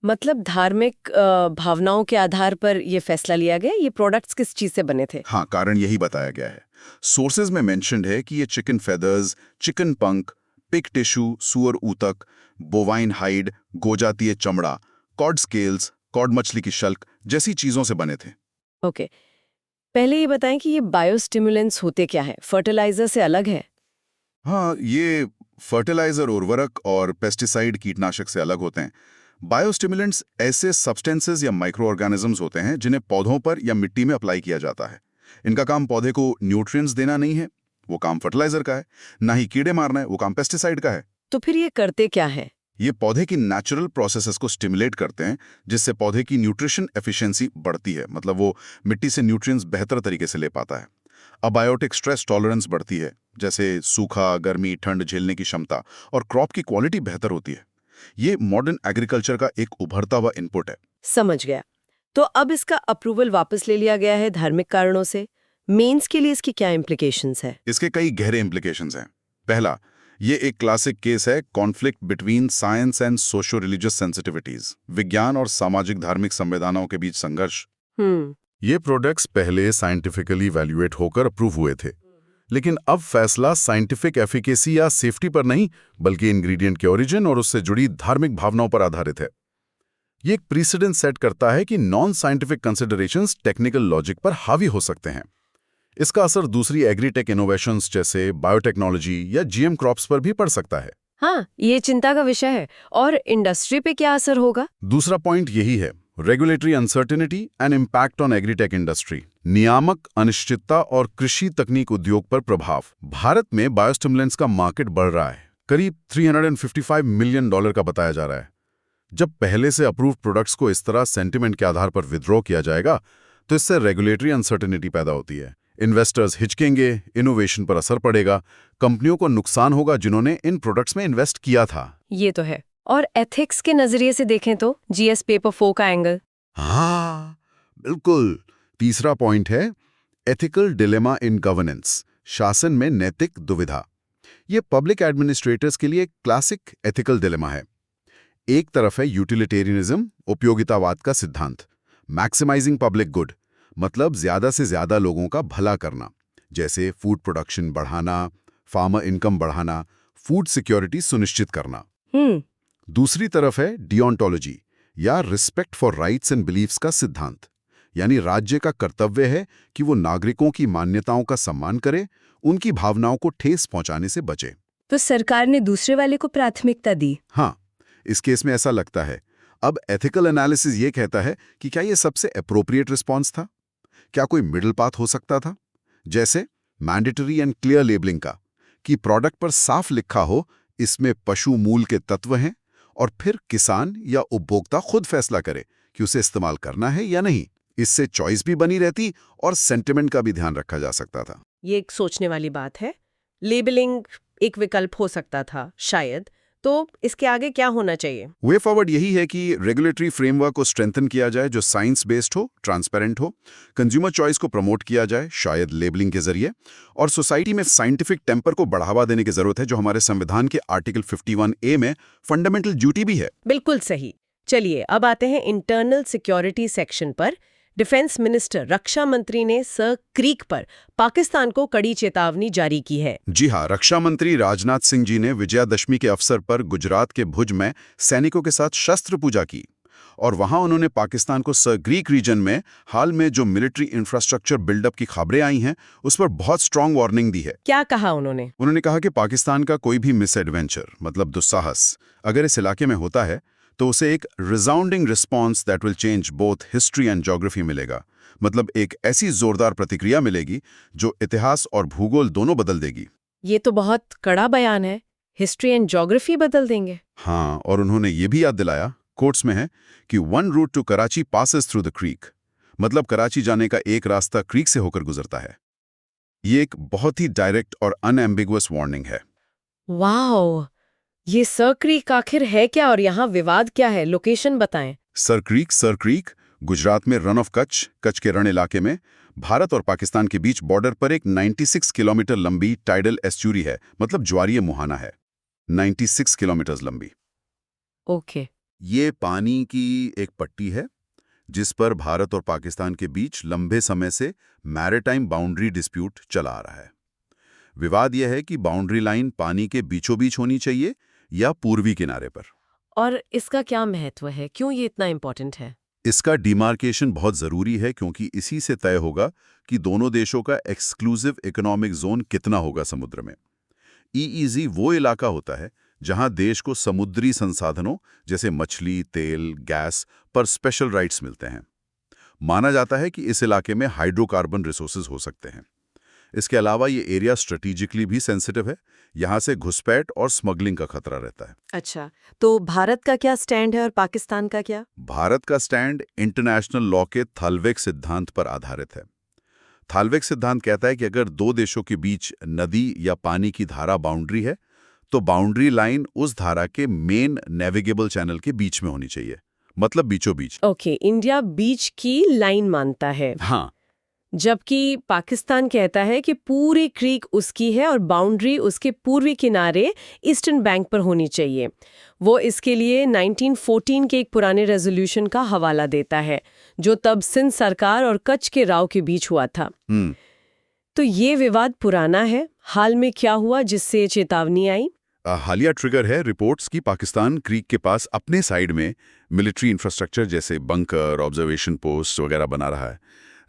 मतलब धार्मिक भावनाओं के आधार पर ये फैसला लिया गया। ये प्रोडक्ट्स किस चीज से बने थे? हाँ, कारण यही बताया गया है। सोर्सेज में मेंशन्ड है कि ये चिकन फेदर्स, चिकन पंख, पिग टिश्यू, सुअर ऊतक, बोवाइन हाइड, गोजातीय चमड़ा, कॉड स्केल्स, कॉड मछली की शल्क जैसी चीजों से बने थे। ओके, पहले ये बताएं कि ये बायोस्टिमुलेंट्स होते क्या है? फर्टिलाइजर से अलग है? हाँ, ये फर्टिलाइजर, उर्वरक और पेस्टिसाइड कीटनाशक से अलग होते हैं। बायोस्टिमुलेंट्स ऐसे सब्सटेंसेस या माइक्रो ऑर्गेनिजम्स होते हैं जिन्हें पौधों पर या मिट्टी में अप्लाई किया जाता है। इनका काम पौधे को न्यूट्रिएंट्स देना नहीं है, वो काम फर्टिलाइजर का है। ना ही कीड़े मारना है, वो काम पेस्टिसाइड का है। तो फिर ये करते क्या है? ये पौधे की नेचुरल प्रोसेसेस को स्टिमुलेट करते हैं, जिससे पौधे की न्यूट्रिशन एफिशिएंसी बढ़ती है, मतलब वो मिट्टी से न्यूट्रिएंट्स बेहतर तरीके से ले पाता है। अबायोटिक स्ट्रेस टॉलरेंस बढ़ती है, जैसे सूखा, गर्मी, ठंड झेलने की क्षमता, और क्रॉप की क्वालिटी बेहतर होती है। ये मॉडर्न एग्रीकल्चर का एक उभरता हुआ इनपुट है। समझ गया। तो अब इसका अप्रूवल वापस ले लिया गया है धार्मिक कारणों से। मेंस के लिए इसकी क्या इम्प्लीकेशंस है? इसके कई गहरे इम्प्लीकेशंस हैं। पहला, ये एक क्लासिक केस है conflict between science and socio religious sensitivities, विज्ञान और सामाजिक धार्मिक संवेदनाओं के बीच संघर्ष। ये प्रोडक्ट्स पहले साइंटिफिकली वैल्यूएट होकर अप्रूव हुए थे, लेकिन अब फैसला साइंटिफिक एफिकेसी या सेफ्टी पर नहीं, बल्कि इंग्रेडिएंट के ओरिजिन और उससे जुड़ी धार्मिक भावनाओं पर आधारित है। ये एक प्रीसिडेंट सेट करता है कि non scientific considerations technical logic पर हावी हो सकते हैं। इसका असर दूसरी एग्रीटेक इनोवेशंस जैसे बायोटेक्नोलॉजी या जीएम क्रॉप्स पर भी पड़ सकता है। हाँ, ये चिंता का विषय है। और इंडस्ट्री पे क्या असर होगा? दूसरा पॉइंट यही है, regulatory uncertainty and impact on agritech industry. नियामक अनिश्चितता और कृषि तकनीक उद्योग पर प्रभाव। भारत में बायोस्टिमुलेंट्स का मार्केट बढ़ रहा है, करीब $355 मिलियन का बताया जा रहा है। जब पहले से अप्रूव्ड प्रोडक्ट्स को इस तरह सेंटिमेंट के आधार पर विड्रॉ किया जाएगा तो इससे रेगुलेटरी अनसर्टेनिटी पैदा होती है। इन्वेस्टर्स हिचकेंगे, इनोवेशन पर असर पड़ेगा, कंपनियों को नुकसान होगा जिन्होंने इन प्रोडक्ट्स में इन्वेस्ट किया था। ये तो है। और एथिक्स के नजरिए से देखें तो जीएस पेपर 4 का एंगल। हाँ, बिल्कुल। तीसरा पॉइंट है एथिकल डिलेमा इन गवर्नेंस, शासन में नैतिक दुविधा। ये पब्लिक एडमिनिस्ट्रेटर्स के लिए एक क्लासिक एथिकल डिलेमा है। एक तरफ है यूटिलिटेरियनिज्म, उपयोगितावाद का सिद्धांत, मैक्सिमाइजिंग पब्लिक गुड, मतलब ज्यादा से ज्यादा लोगों का भला करना, जैसे फूड प्रोडक्शन बढ़ाना, फार्मर इनकम बढ़ाना, फूड सिक्योरिटी सुनिश्चित करना। दूसरी तरफ है डिओंटोलॉजी या respect for rights and beliefs का सिद्धांत, यानी राज्य का कर्तव्य है कि वो नागरिकों की मान्यताओं का सम्मान करे, उनकी भावनाओं को ठेस पहुंचाने से बचे। तो सरकार ने दूसरे वाले को प्राथमिकता दी। हाँ, इस केस में ऐसा लगता है। अब एथिकल एनालिसिस ये कहता है कि क्या ये सबसे एप्रोप्रिएट रिस्पॉन्स था? क्या कोई मिडिल पाथ हो सकता था, जैसे मैंडेटरी एंड क्लियर लेबलिंग का, कि प्रोडक्ट पर साफ लिखा हो इसमें पशु मूल के तत्व हैं, और फिर किसान या उपभोक्ता खुद फैसला करे कि उसे इस्तेमाल करना है या नहीं। इससे चॉइस भी बनी रहती और सेंटिमेंट का भी ध्यान रखा जा सकता था। ये एक सोचने वाली बात है। लेबलिंग एक विकल्प हो सकता था शायद। तो इसके आगे क्या होना चाहिए? वे फॉरवर्ड यही है कि रेगुलेटरी फ्रेमवर्क को स्ट्रेंथन किया जाए जो साइंस बेस्ड हो, ट्रांसपेरेंट हो, कंज्यूमर चॉइस को प्रमोट किया जाए शायद लेबलिंग के जरिए, और सोसाइटी में साइंटिफिक टेम्पर को बढ़ावा देने की जरूरत है जो हमारे संविधान के आर्टिकल 51A में फंडामेंटल ड्यूटी भी है। बिल्कुल सही। चलिए अब आते हैं इंटरनल सिक्योरिटी सेक्शन पर। डिफेंस मिनिस्टर, रक्षा मंत्री ने सर क्रीक पर पाकिस्तान को कड़ी चेतावनी जारी की है। जी हाँ, रक्षा मंत्री राजनाथ सिंह जी ने विजयादशमी के अवसर पर गुजरात के भुज में सैनिकों के साथ शस्त्र पूजा की, और वहां उन्होंने पाकिस्तान को सर क्रीक रीजन में हाल में जो मिलिट्री इंफ्रास्ट्रक्चर बिल्डअप की खबरें आई हैं उस पर बहुत स्ट्रांग वार्निंग दी है। क्या कहा उन्होंने? उन्होंने कहा कि पाकिस्तान का कोई भी मिस एडवेंचर, मतलब दुस्साहस, अगर इस इलाके में होता है तो उसे एक resounding response that will change both history and geography मिलेगा। मतलब एक ऐसी जोरदार प्रतिक्रिया मिलेगी जो इतिहास और भूगोल दोनों बदल देगी। ये तो बहुत कड़ा बयान है। हिस्ट्री एंड ज्योग्राफी बदल देंगे। हाँ, और उन्होंने ये भी याद दिलाया, कोट्स में है, कि one route to Karachi passes through the creek, मतलब कराची जाने का एक रास्ता क्रीक से होकर गुजरता है। ये एक बहुत ही डायरेक्ट और अनएम्बिगुअस वार्निंग है। वाओ, ये सर क्रीक आखिर है क्या और यहाँ विवाद क्या है? लोकेशन बताएं। सर क्रीक गुजरात में रन ऑफ कच्छ के रण इलाके में भारत और पाकिस्तान के बीच बॉर्डर पर एक 96 किलोमीटर लंबी टाइडल एस्चुरी है, मतलब ज्वारीय मुहाना है, 96 किलोमीटर लंबी। ओके। ये पानी की एक पट्टी है जिस पर भारत और पाकिस्तान के बीच लंबे समय से मैरिटाइम बाउंड्री डिस्प्यूट चला आ रहा है। विवाद यह है कि बाउंड्री लाइन पानी के बीचों बीच होनी चाहिए या पूर्वी किनारे पर। और इसका क्या महत्व है? क्यों ये इतना इम्पोर्टेंट है? इसका डिमार्केशन बहुत जरूरी है क्योंकि इसी से तय होगा कि दोनों देशों का एक्सक्लूसिव इकोनॉमिक जोन कितना होगा समुद्र में। EEZ वो इलाका होता है जहां देश को समुद्री संसाधनों जैसे मछली, तेल, गैस पर स्पेशल राइट्स मिलते हैं। माना जाता है कि इस इलाके में हाइड्रोकार्बन रिसोर्सेज हो सकते हैं। इसके अलावा ये एरिया स्ट्रेटेजिकली भी सेंसिटिव है, यहाँ से घुसपैठ और स्मगलिंग का खतरा रहता है। अच्छा, तो भारत का क्या स्टैंड है और पाकिस्तान का क्या? भारत का स्टैंड इंटरनेशनल लॉ के थालवेक सिद्धांत पर आधारित है। थालवेक सिद्धांत कहता है कि अगर दो देशों के बीच नदी या पानी की धारा बाउंड्री है तो बाउंड्री लाइन उस धारा के मेन नेविगेबल चैनल के बीच में होनी चाहिए, मतलब बीचों बीच। ओके, इंडिया बीच की लाइन मानता है। हाँ, जबकि पाकिस्तान कहता है कि पूरी क्रीक उसकी है और बाउंड्री उसके पूर्वी किनारे ईस्टर्न बैंक पर होनी चाहिए। वो इसके लिए 1914 के एक पुराने रेजोल्यूशन का हवाला देता है जो तब सिंध सरकार और कच्छ के राव के बीच हुआ था। तो ये विवाद पुराना है। हाल में क्या हुआ जिससे चेतावनी आई? हालिया ट्रिगर है रिपोर्ट्स की पाकिस्तान क्रीक के पास अपने साइड में मिलिट्री इंफ्रास्ट्रक्चर जैसे बंकर, ऑब्जर्वेशन पोस्ट वगैरह बना रहा है।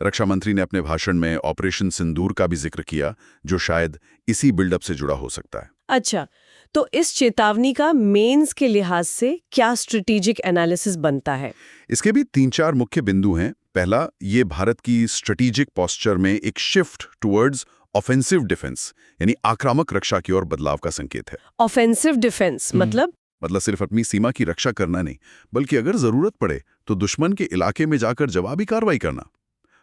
रक्षा मंत्री ने अपने भाषण में ऑपरेशन सिंदूर का भी जिक्र किया, जो शायद इसी बिल्डअप से जुड़ा हो सकता है। अच्छा, तो इस चेतावनी का मेंस के लिहाज से क्या स्ट्रेटेजिक एनालिसिस बनता है? इसके भी 3-4 मुख्य बिंदु हैं। पहला, ये भारत की स्ट्रेटेजिक पोस्चर में एक शिफ्ट टुवर्ड्स ऑफेंसिव डिफेंस, यानी आक्रामक रक्षा की ओर बदलाव का संकेत है। ऑफेंसिव डिफेंस मतलब सिर्फ अपनी सीमा की रक्षा करना नहीं, बल्कि अगर जरूरत पड़े तो दुश्मन के इलाके में जाकर जवाबी कार्रवाई करना।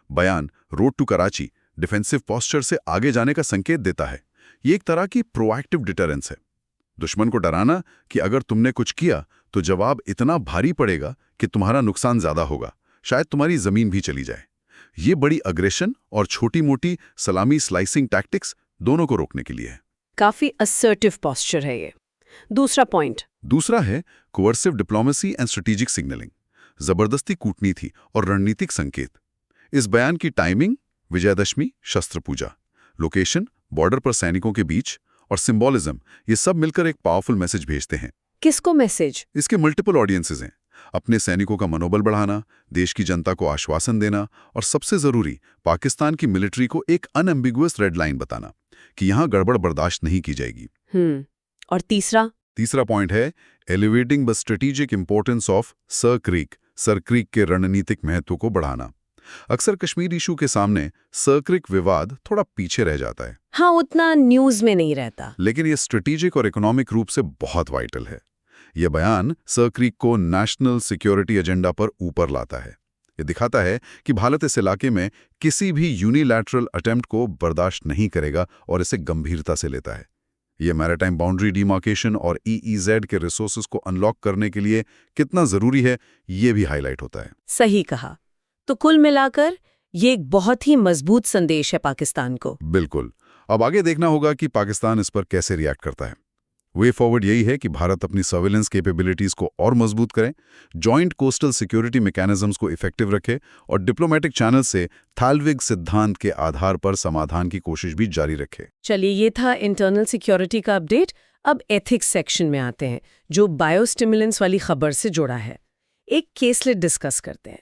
बयान road to Karachi defensive posture से आगे जाने का संकेत देता है। ये एक तरह की प्रोएक्टिव डिटरेंस है, दुश्मन को डराना कि अगर तुमने कुछ किया तो जवाब इतना भारी पड़ेगा कि तुम्हारा नुकसान ज्यादा होगा, शायद तुम्हारी जमीन भी चली जाए। ये बड़ी अग्रेशन और छोटी-मोटी सलामी स्लाइसिंग टैक्टिक्स दोनों को रोकने के लिए है। काफी असर्टिव पोस्चर है ये। दूसरा है coercive diplomacy and strategic signalling, जबरदस्ती कूटनीति और रणनीतिक संकेत। इस बयान की टाइमिंग विजयदशमी, शस्त्र पूजा, लोकेशन बॉर्डर पर सैनिकों के बीच और सिंबॉलिज्म, ये सब मिलकर एक पावरफुल मैसेज भेजते हैं। किसको मैसेज? इसके मल्टीपल ऑडियंसेस हैं। अपने सैनिकों का मनोबल बढ़ाना, देश की जनता को आश्वासन देना और सबसे जरूरी पाकिस्तान की मिलिट्री को एक अनएम्बिगुअस रेड लाइन बताना कि यहां गड़बड़ बर्दाश्त नहीं की जाएगी। और तीसरा पॉइंट है elevating the strategic importance of sir creek के रणनीतिक महत्व को बढ़ाना। अक्सर कश्मीर इशू के सामने सर क्रीक विवाद थोड़ा पीछे रह जाता है। हाँ, उतना न्यूज में नहीं रहता, लेकिन ये स्ट्रेटेजिक और इकोनॉमिक रूप से बहुत वाइटल है। यह बयान सर क्रीक को नेशनल सिक्योरिटी एजेंडा पर ऊपर लाता है। ये दिखाता है कि भारत इस इलाके में किसी भी यूनिलैटरल अटेम्प्ट को बर्दाश्त नहीं करेगा और इसे गंभीरता से लेता है। ये मैरिटाइम बाउंड्री डिमार्केशन और EEZ के रिसोर्सेज को अनलॉक करने के लिए कितना जरूरी है, ये भी हाईलाइट होता है। सही कहा। तो कुल मिलाकर ये एक बहुत ही मजबूत संदेश है पाकिस्तान को। बिल्कुल। अब आगे देखना होगा कि पाकिस्तान इस पर कैसे रिएक्ट करता है। वे फॉरवर्ड यही है कि भारत अपनी सर्विलेंस कैपेबिलिटीज को और मजबूत करे, जॉइंट कोस्टल सिक्योरिटी मैकेनिज्म्स को इफेक्टिव रखे और डिप्लोमेटिक चैनल से थैलविग सिद्धांत के आधार पर समाधान की कोशिश भी जारी रखे। चलिए, ये था इंटरनल सिक्योरिटी का अपडेट। अब एथिक्स सेक्शन में आते हैं, जो बायोस्टिमुलेंट्स वाली खबर से जुड़ा है। एक केसलेट डिस्कस करते हैं।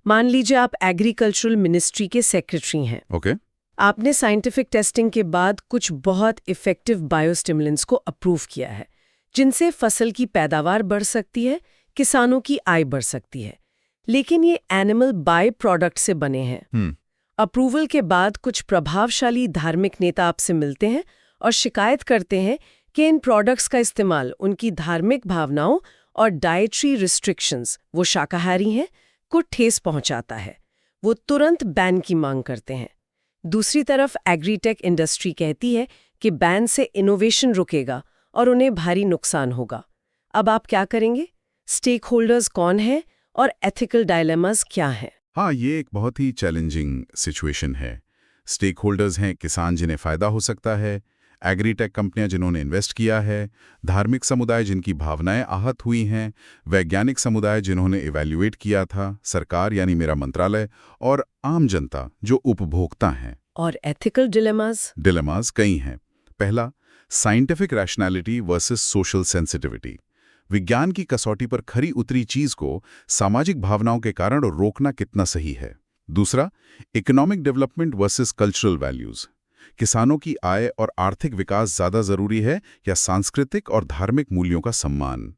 मान लीजिए आप एग्रीकल्चरल मिनिस्ट्री के सेक्रेटरी हैं। ओके। आपने साइंटिफिक टेस्टिंग के बाद कुछ बहुत इफेक्टिव बायोस्टिमुलेंट्स को अप्रूव किया है, जिनसे फसल की पैदावार बढ़ सकती है, किसानों की आय बढ़ सकती है। लेकिन ये एनिमल बाय प्रोडक्ट से बने हैं। अप्रूवल के बाद कुछ प्रभावशाली धार्मिक नेता आपसे मिलते हैं और शिकायत करते हैं कि इन प्रोडक्ट्स का इस्तेमाल उनकी धार्मिक भावनाओं और डाइटरी रिस्ट्रिक्शंस, वो शाकाहारी हैं, को ठेस पहुंचाता है। वो तुरंत बैन की मांग करते हैं। दूसरी तरफ एग्रीटेक इंडस्ट्री कहती है कि बैन से इनोवेशन रुकेगा और उन्हें भारी नुकसान होगा। अब आप क्या करेंगे? स्टेक होल्डर्स कौन है और एथिकल डायलेमास क्या हैं? हाँ, ये एक बहुत ही चैलेंजिंग सिचुएशन है। स्टेक होल्डर्स हैं किसान जिन्हें फ़ायदा हो सकता है, एग्रीटेक कंपनियां जिन्होंने इन्वेस्ट किया है, धार्मिक समुदाय जिनकी भावनाएं आहत हुई हैं, वैज्ञानिक समुदाय जिन्होंने इवैल्यूएट किया था, सरकार यानी मेरा मंत्रालय, और आम जनता जो उपभोक्ता हैं। और एथिकल डिलेमास कई हैं। पहला, scientific rationality versus social sensitivity. विज्ञान की कसौटी पर खरी उतरी चीज को सामाजिक भावनाओं के कारण रोकना कितना सही है। दूसरा, economic development versus cultural values. किसानों की आय और आर्थिक विकास ज्यादा जरूरी है या सांस्कृतिक और धार्मिक मूल्यों का सम्मान।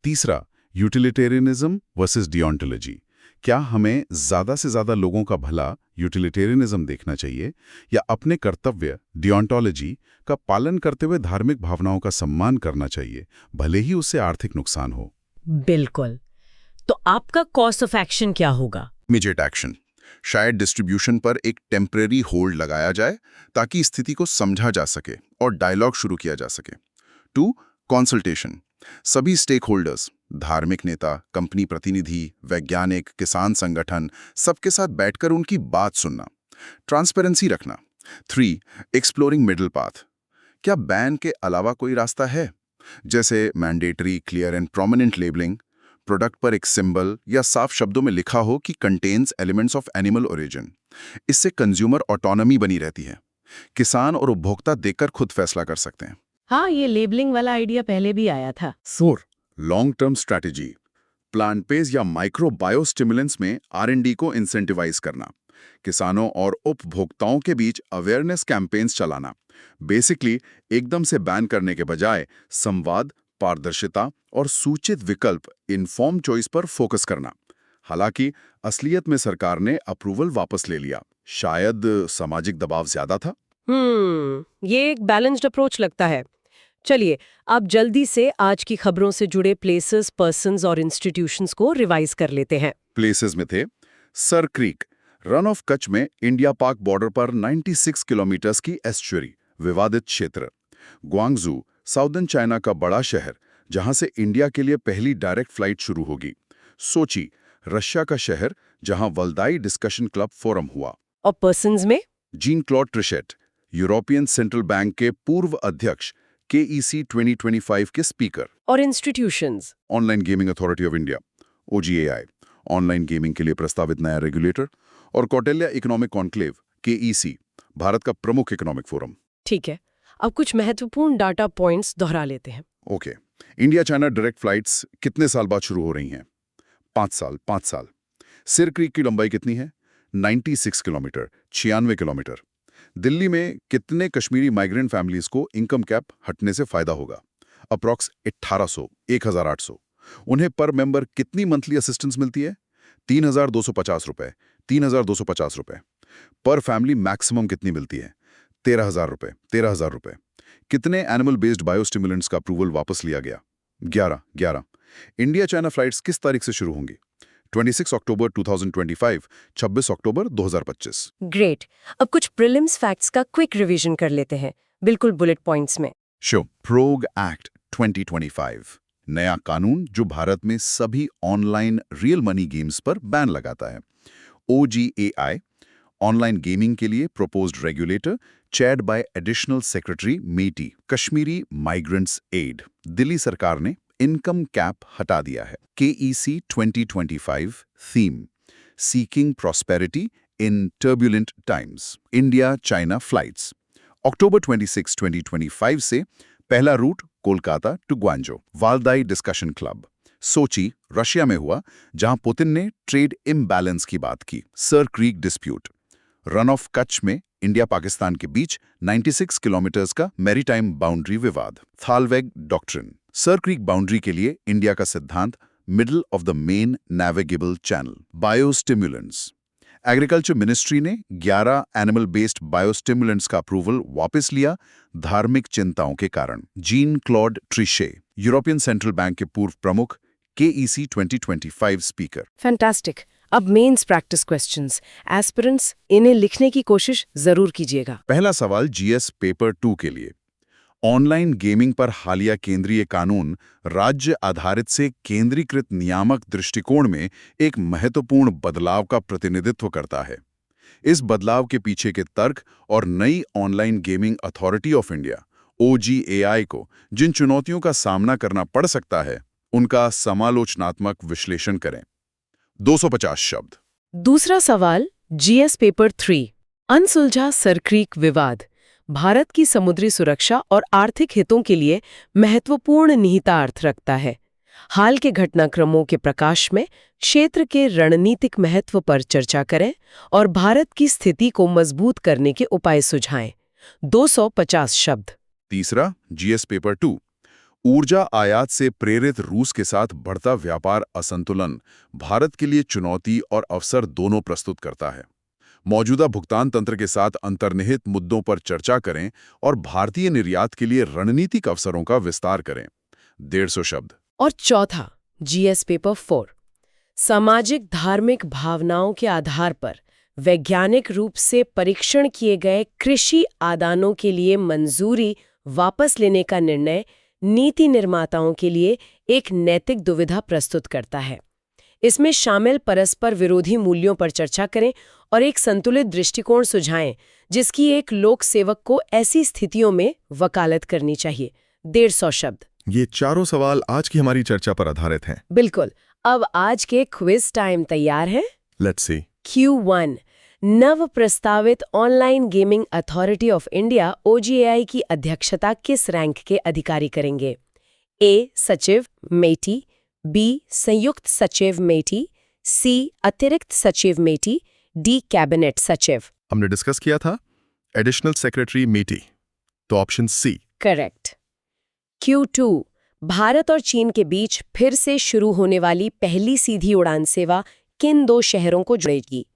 तीसरा, यूटिलिटेरियनिज्म वर्सेस डिओंटोलॉजी। क्या हमें ज्यादा से ज्यादा लोगों का भला यूटिलिटेरियनिज्म देखना चाहिए या अपने कर्तव्य डिओंटोलॉजी का पालन करते हुए धार्मिक भावनाओं का सम्मान करना चाहिए, भले ही उससे आर्थिक नुकसान हो? बिल्कुल। तो आपका कॉर्स ऑफ एक्शन क्या होगा? Immediate action. शायद डिस्ट्रीब्यूशन पर एक टेम्परेरी होल्ड लगाया जाए ताकि स्थिति को समझा जा सके और डायलॉग शुरू किया जा सके। 2. कंसल्टेशन। सभी स्टेक होल्डर्स, धार्मिक नेता, कंपनी प्रतिनिधि, वैज्ञानिक, किसान संगठन, सबके साथ बैठकर उनकी बात सुनना। ट्रांसपेरेंसी रखना। 3. Exploring middle path. क्या बैन के अलावा कोई रास्ता है, जैसे mandatory, clear and prominent labelling, product पर एक सिंबल या साफ शब्दों में लिखा हो कि contains elements of animal origin. इससे कंज्यूमर ऑटोनॉमी बनी रहती है। किसान और उपभोक्ता देखकर खुद फैसला कर सकते हैं। हाँ, ये लेबलिंग वाला आइडिया पहले भी आया था। 4. Long term strategy. Plant based या माइक्रो बायोस्टिमुलेंट्स में R&D को इंसेंटिवाइज करना। किसानों और उपभोक्ताओं के बीच अवेयरनेस कैंपेन्स चलाना। बेसिकली एकदम से बैन करने के बजाय संवाद, पारदर्शिता और सूचित विकल्प इन्फॉर्म चॉइस पर फोकस करना। हालांकि असलियत में सरकार ने अप्रूवल वापस ले लिया। शायद सामाजिक दबाव ज्यादा था। ये एक बैलेंस्ड अप्रोच लगता है। चलिए, आप जल्दी से आज की खबरों से जुड़े प्लेसेस, पर्सन्स और इंस्टीट्यूशंस को रिवाइज कर लेते हैं। प्लेसेस में थे sir creek, run of Kutch में इंडिया पाक बॉर्डर पर 96 किलोमीटर्स की एस्चुरी, विवादित क्षेत्र। ग्वांगजू, साउदर्न चाइना का बड़ा शहर, जहां से इंडिया के लिए पहली डायरेक्ट फ्लाइट शुरू होगी। सोची, रशिया का शहर, जहां वल्दाई डिस्कशन क्लब फोरम हुआ। और पर्सन्स में Jean Claude Trichet, European Central Bank के पूर्व अध्यक्ष, KEC 2025 के स्पीकर। और institutions Online Gaming Authority of India, OGAI, online gaming के लिए प्रस्तावित नया रेगुलेटर। और Kautilya Economic Conclave, KEC, Bharat का प्रमुख इकोनॉमिक फोरम। ठीक है, अब कुछ महत्वपूर्ण डाटा पॉइंट्स दोहरा लेते हैं। Okay, India China direct flights कितने साल बाद शुरू हो रही हैं? 5 साल। 5 साल। सिर क्रीक की लंबाई कितनी है? 96 किलोमीटर, 96 किलोमीटर। दिल्ली में कितने कश्मीरी माइग्रेंट फैमिलीज को इनकम कैप हटने से फायदा होगा? अप्रॉक्स 1800, 1800। उन्हें पर मेंबर कितनी मंथली असिस्टेंस मिलती है? 3250 रुपए, 3250 रुपए। पर फैमिली मैक्सिमम कितनी मिलती है? 13,000 रुपए, 13,000 रुपए। कितने एनिमल बेस्ड बायोस्टिमुलेंट्स का अप्रूवल वापस लिया गया? 11। इंडिया चाइना फ्लाइट्स किस तारीख से शुरू होंगी? 26 अक्टूबर 2025, 26 अक्टूबर 2025। ग्रेट। अब कुछ प्रीलिम्स फैक्ट्स का क्विक रिवीजन कर लेते हैं, बिल्कुल बुलेट पॉइंट्स में। प्रोग एक्ट 2025, नया कानून जो भारत में सभी ऑनलाइन रियल मनी गेम्स पर बैन लगाता है। OGAI, ऑनलाइन गेमिंग के लिए proposed regulator, chaired by additional secretary MeitY, Kashmiri migrants aid. Delhi सरकार ने इनकम कैप हटा दिया है। KEC 2025 theme, seeking prosperity in turbulent times, India China flights. October 26, 2025 से पहला रूट Kolkata to Guangzhou, Valdai Discussion Club. Sochi, Russia में हुआ, जहां पुतिन ने ट्रेड इम्बैलेंस की बात की। Sir Creek dispute, Rann of Kutch में इंडिया पाकिस्तान के बीच 96 किलोमीटर्स का मैरीटाइम बाउंड्री विवाद। Thalweg doctrine, Sir Creek boundary के लिए इंडिया का सिद्धांत, middle of the main navigable channel. Biostimulants, agriculture ministry ने 11 एनिमल बेस्ड बायोस्टिमुलेंट्स का अप्रूवल वापस लिया, धार्मिक चिंताओं के कारण। Jean Claude Trichet, European Central Bank के पूर्व प्रमुख, KEC 2025 स्पीकर। फैंटास्टिक। अब मेंस प्रैक्टिस क्वेश्चंस। एस्पिरेंट्स, इन्हें लिखने की कोशिश जरूर कीजिएगा। पहला सवाल GS पेपर 2 के लिए। ऑनलाइन गेमिंग पर हालिया केंद्रीय कानून राज्य आधारित से केंद्रीकृत नियामक दृष्टिकोण में एक महत्वपूर्ण बदलाव का प्रतिनिधित्व करता है। इस बदलाव के पीछे के तर्क और नई online Gaming Authority of India, OGAI को जिन चुनौतियों का सामना करना पड़ सकता है, उनका समालोचनात्मक विश्लेषण करें। 250 शब्द। दूसरा सवाल GS पेपर 3, अनसुलझा सर क्रीक विवाद, भारत की समुद्री सुरक्षा और आर्थिक हितों के लिए महत्वपूर्ण निहितार्थ रखता है। हाल के घटनाक्रमों के प्रकाश में क्षेत्र के रणनीतिक महत्व पर चर्चा करें और भारत की स्थिति को मजबूत करने के उपाय सुझाएं। 250 शब्द। तीसरा GS पेपर 2, ऊर्जा आयात से प्रेरित रूस के साथ बढ़ता व्यापार असंतुलन भारत के लिए चुनौती और अवसर दोनों प्रस्तुत करता है। मौजूदा भुगतान तंत्र के साथ अंतर्निहित मुद्दों पर चर्चा करें और भारतीय निर्यात के लिए रणनीतिक अवसरों का विस्तार करें। 150 शब्द। और चौथा GS पेपर 4, सामाजिक धार्मिक भावनाओं के आधार पर वैज्ञानिक रूप से परीक्षण किए गए कृषि आदानों के लिए मंजूरी वापस लेने का निर्णय नीति निर्माताओं के लिए एक नैतिक दुविधा प्रस्तुत करता है। इसमें शामिल परस्पर विरोधी मूल्यों पर चर्चा करें और एक संतुलित दृष्टिकोण सुझाएं, जिसकी एक लोक सेवक को ऐसी स्थितियों में वकालत करनी चाहिए। 150 शब्द। ये चारों सवाल आज की हमारी चर्चा पर आधारित हैं। बिल्कुल। अब आज के क्विज टाइम तैयार है। Let's see. Q1, नव प्रस्तावित online Gaming Authority of India OGAI की अध्यक्षता किस रैंक के अधिकारी करेंगे? A, सचिव मेटी, B, संयुक्त सचिव मेटी, C, अतिरिक्त सचिव मेटी डी कैबिनेट सचिव। हमने डिस्कस किया था एडिशनल सेक्रेटरी मीटी, तो option C. Correct. Q2 Bharat और चीन के बीच फिर से शुरू होने वाली पहली सीधी उड़ान सेवा किन दो शहरों को जोड़ेगी?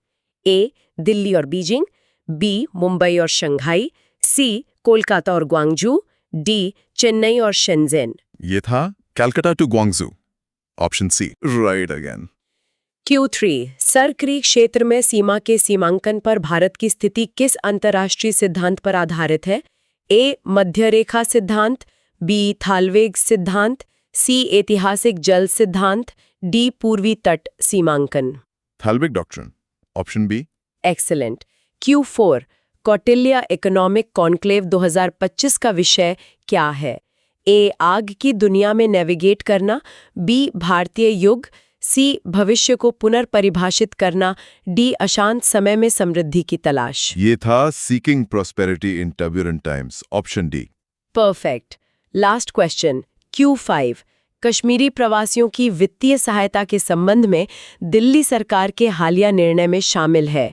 ए दिल्ली और बीजिंग, बी मुंबई और शंघाई, सी कोलकाता और ग्वांगजू, डी चेन्नई और शेंजेन। ये था Calcutta to Guangzhou, option C right again. Q3 Sir Creek क्षेत्र में सीमा के सीमांकन पर भारत की स्थिति किस अंतर्राष्ट्रीय सिद्धांत पर आधारित है? ए मध्य रेखा सिद्धांत, बी थालवेग सिद्धांत, सी ऐतिहासिक जल सिद्धांत, डी पूर्वी तट सीमांकन। Thalweg doctrine, option B. Excellent. Q4 Kautilya Economic Conclave 2025 का विषय क्या है? ए आग की दुनिया में नेविगेट करना, बी भारतीय युग, सी भविष्य को पुनर्परिभाषित करना, डी अशांत समय में समृद्धि की तलाश। ये था सीकिंग प्रॉस्पेरिटी इन turbulent times, option D. Perfect. Last question Q5 Kashmiri प्रवासियों की वित्तीय सहायता के संबंध में दिल्ली सरकार के हालिया निर्णय में शामिल है।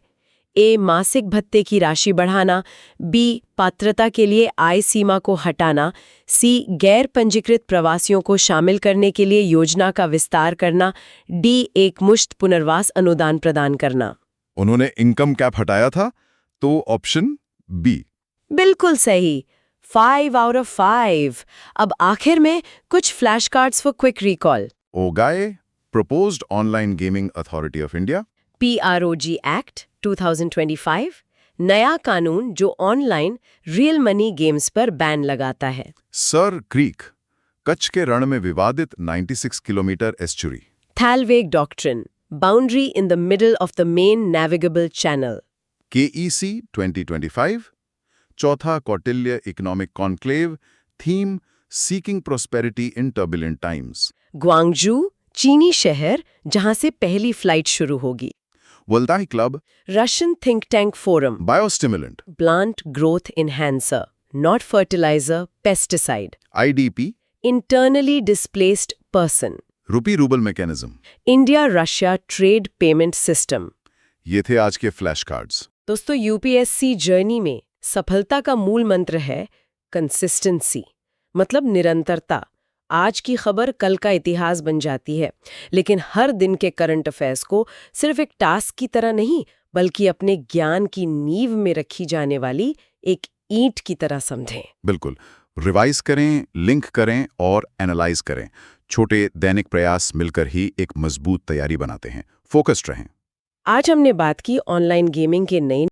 ए मासिक भत्ते की राशि बढ़ाना, बी पात्रता के लिए आय सीमा को हटाना, सी गैर पंजीकृत प्रवासियों को शामिल करने के लिए योजना का विस्तार करना, डी एक मुश्त पुनर्वास अनुदान प्रदान करना। उन्होंने इनकम कैप हटाया था, तो ऑप्शन बी। बिल्कुल सही। 5 out of 5। अब आखिर में कुछ flash cards for quick recall. OGAI proposed Online Gaming Authority of India, PROG act 2025 नया कानून जो ऑनलाइन रियल मनी गेम्स पर बैन लगाता है। सर क्रीक कच्छ के रण में विवादित 96 kilometre estuary, thalweg doctrine boundary in the middle of the main navigable channel. KEC 2025 चौथा Kautilya Economic Conclave, theme seeking prosperity in turbulent times. Guangzhou चीनी शहर जहां से पहली फ्लाइट शुरू होगी। Valdai Club, Russian think tank forum biostimulant, plant growth enhancer not fertiliser pesticide. IDP, internally displaced person. Rupee rouble mechanism. India Russia trade payment system. ये थे आज के फ्लैश कार्ड्स। दोस्तों UPSC जर्नी में सफलता का मूल मंत्र है कंसिस्टेंसी, मतलब निरंतरता। आज की खबर कल का इतिहास बन जाती है, लेकिन हर दिन के करंट अफेयर्स को सिर्फ एक टास्क की तरह नहीं, बल्कि अपने ज्ञान की नींव में रखी जाने वाली एक ईंट की तरह समझें। बिल्कुल, रिवाइज करें, लिंक करें और एनालाइज करें। छोटे दैनिक प्रयास मिलकर ही एक मजबूत तैयारी बनाते हैं। फोकस्ड रहें। आज हमने बात की ऑनलाइन गेमिंग के नए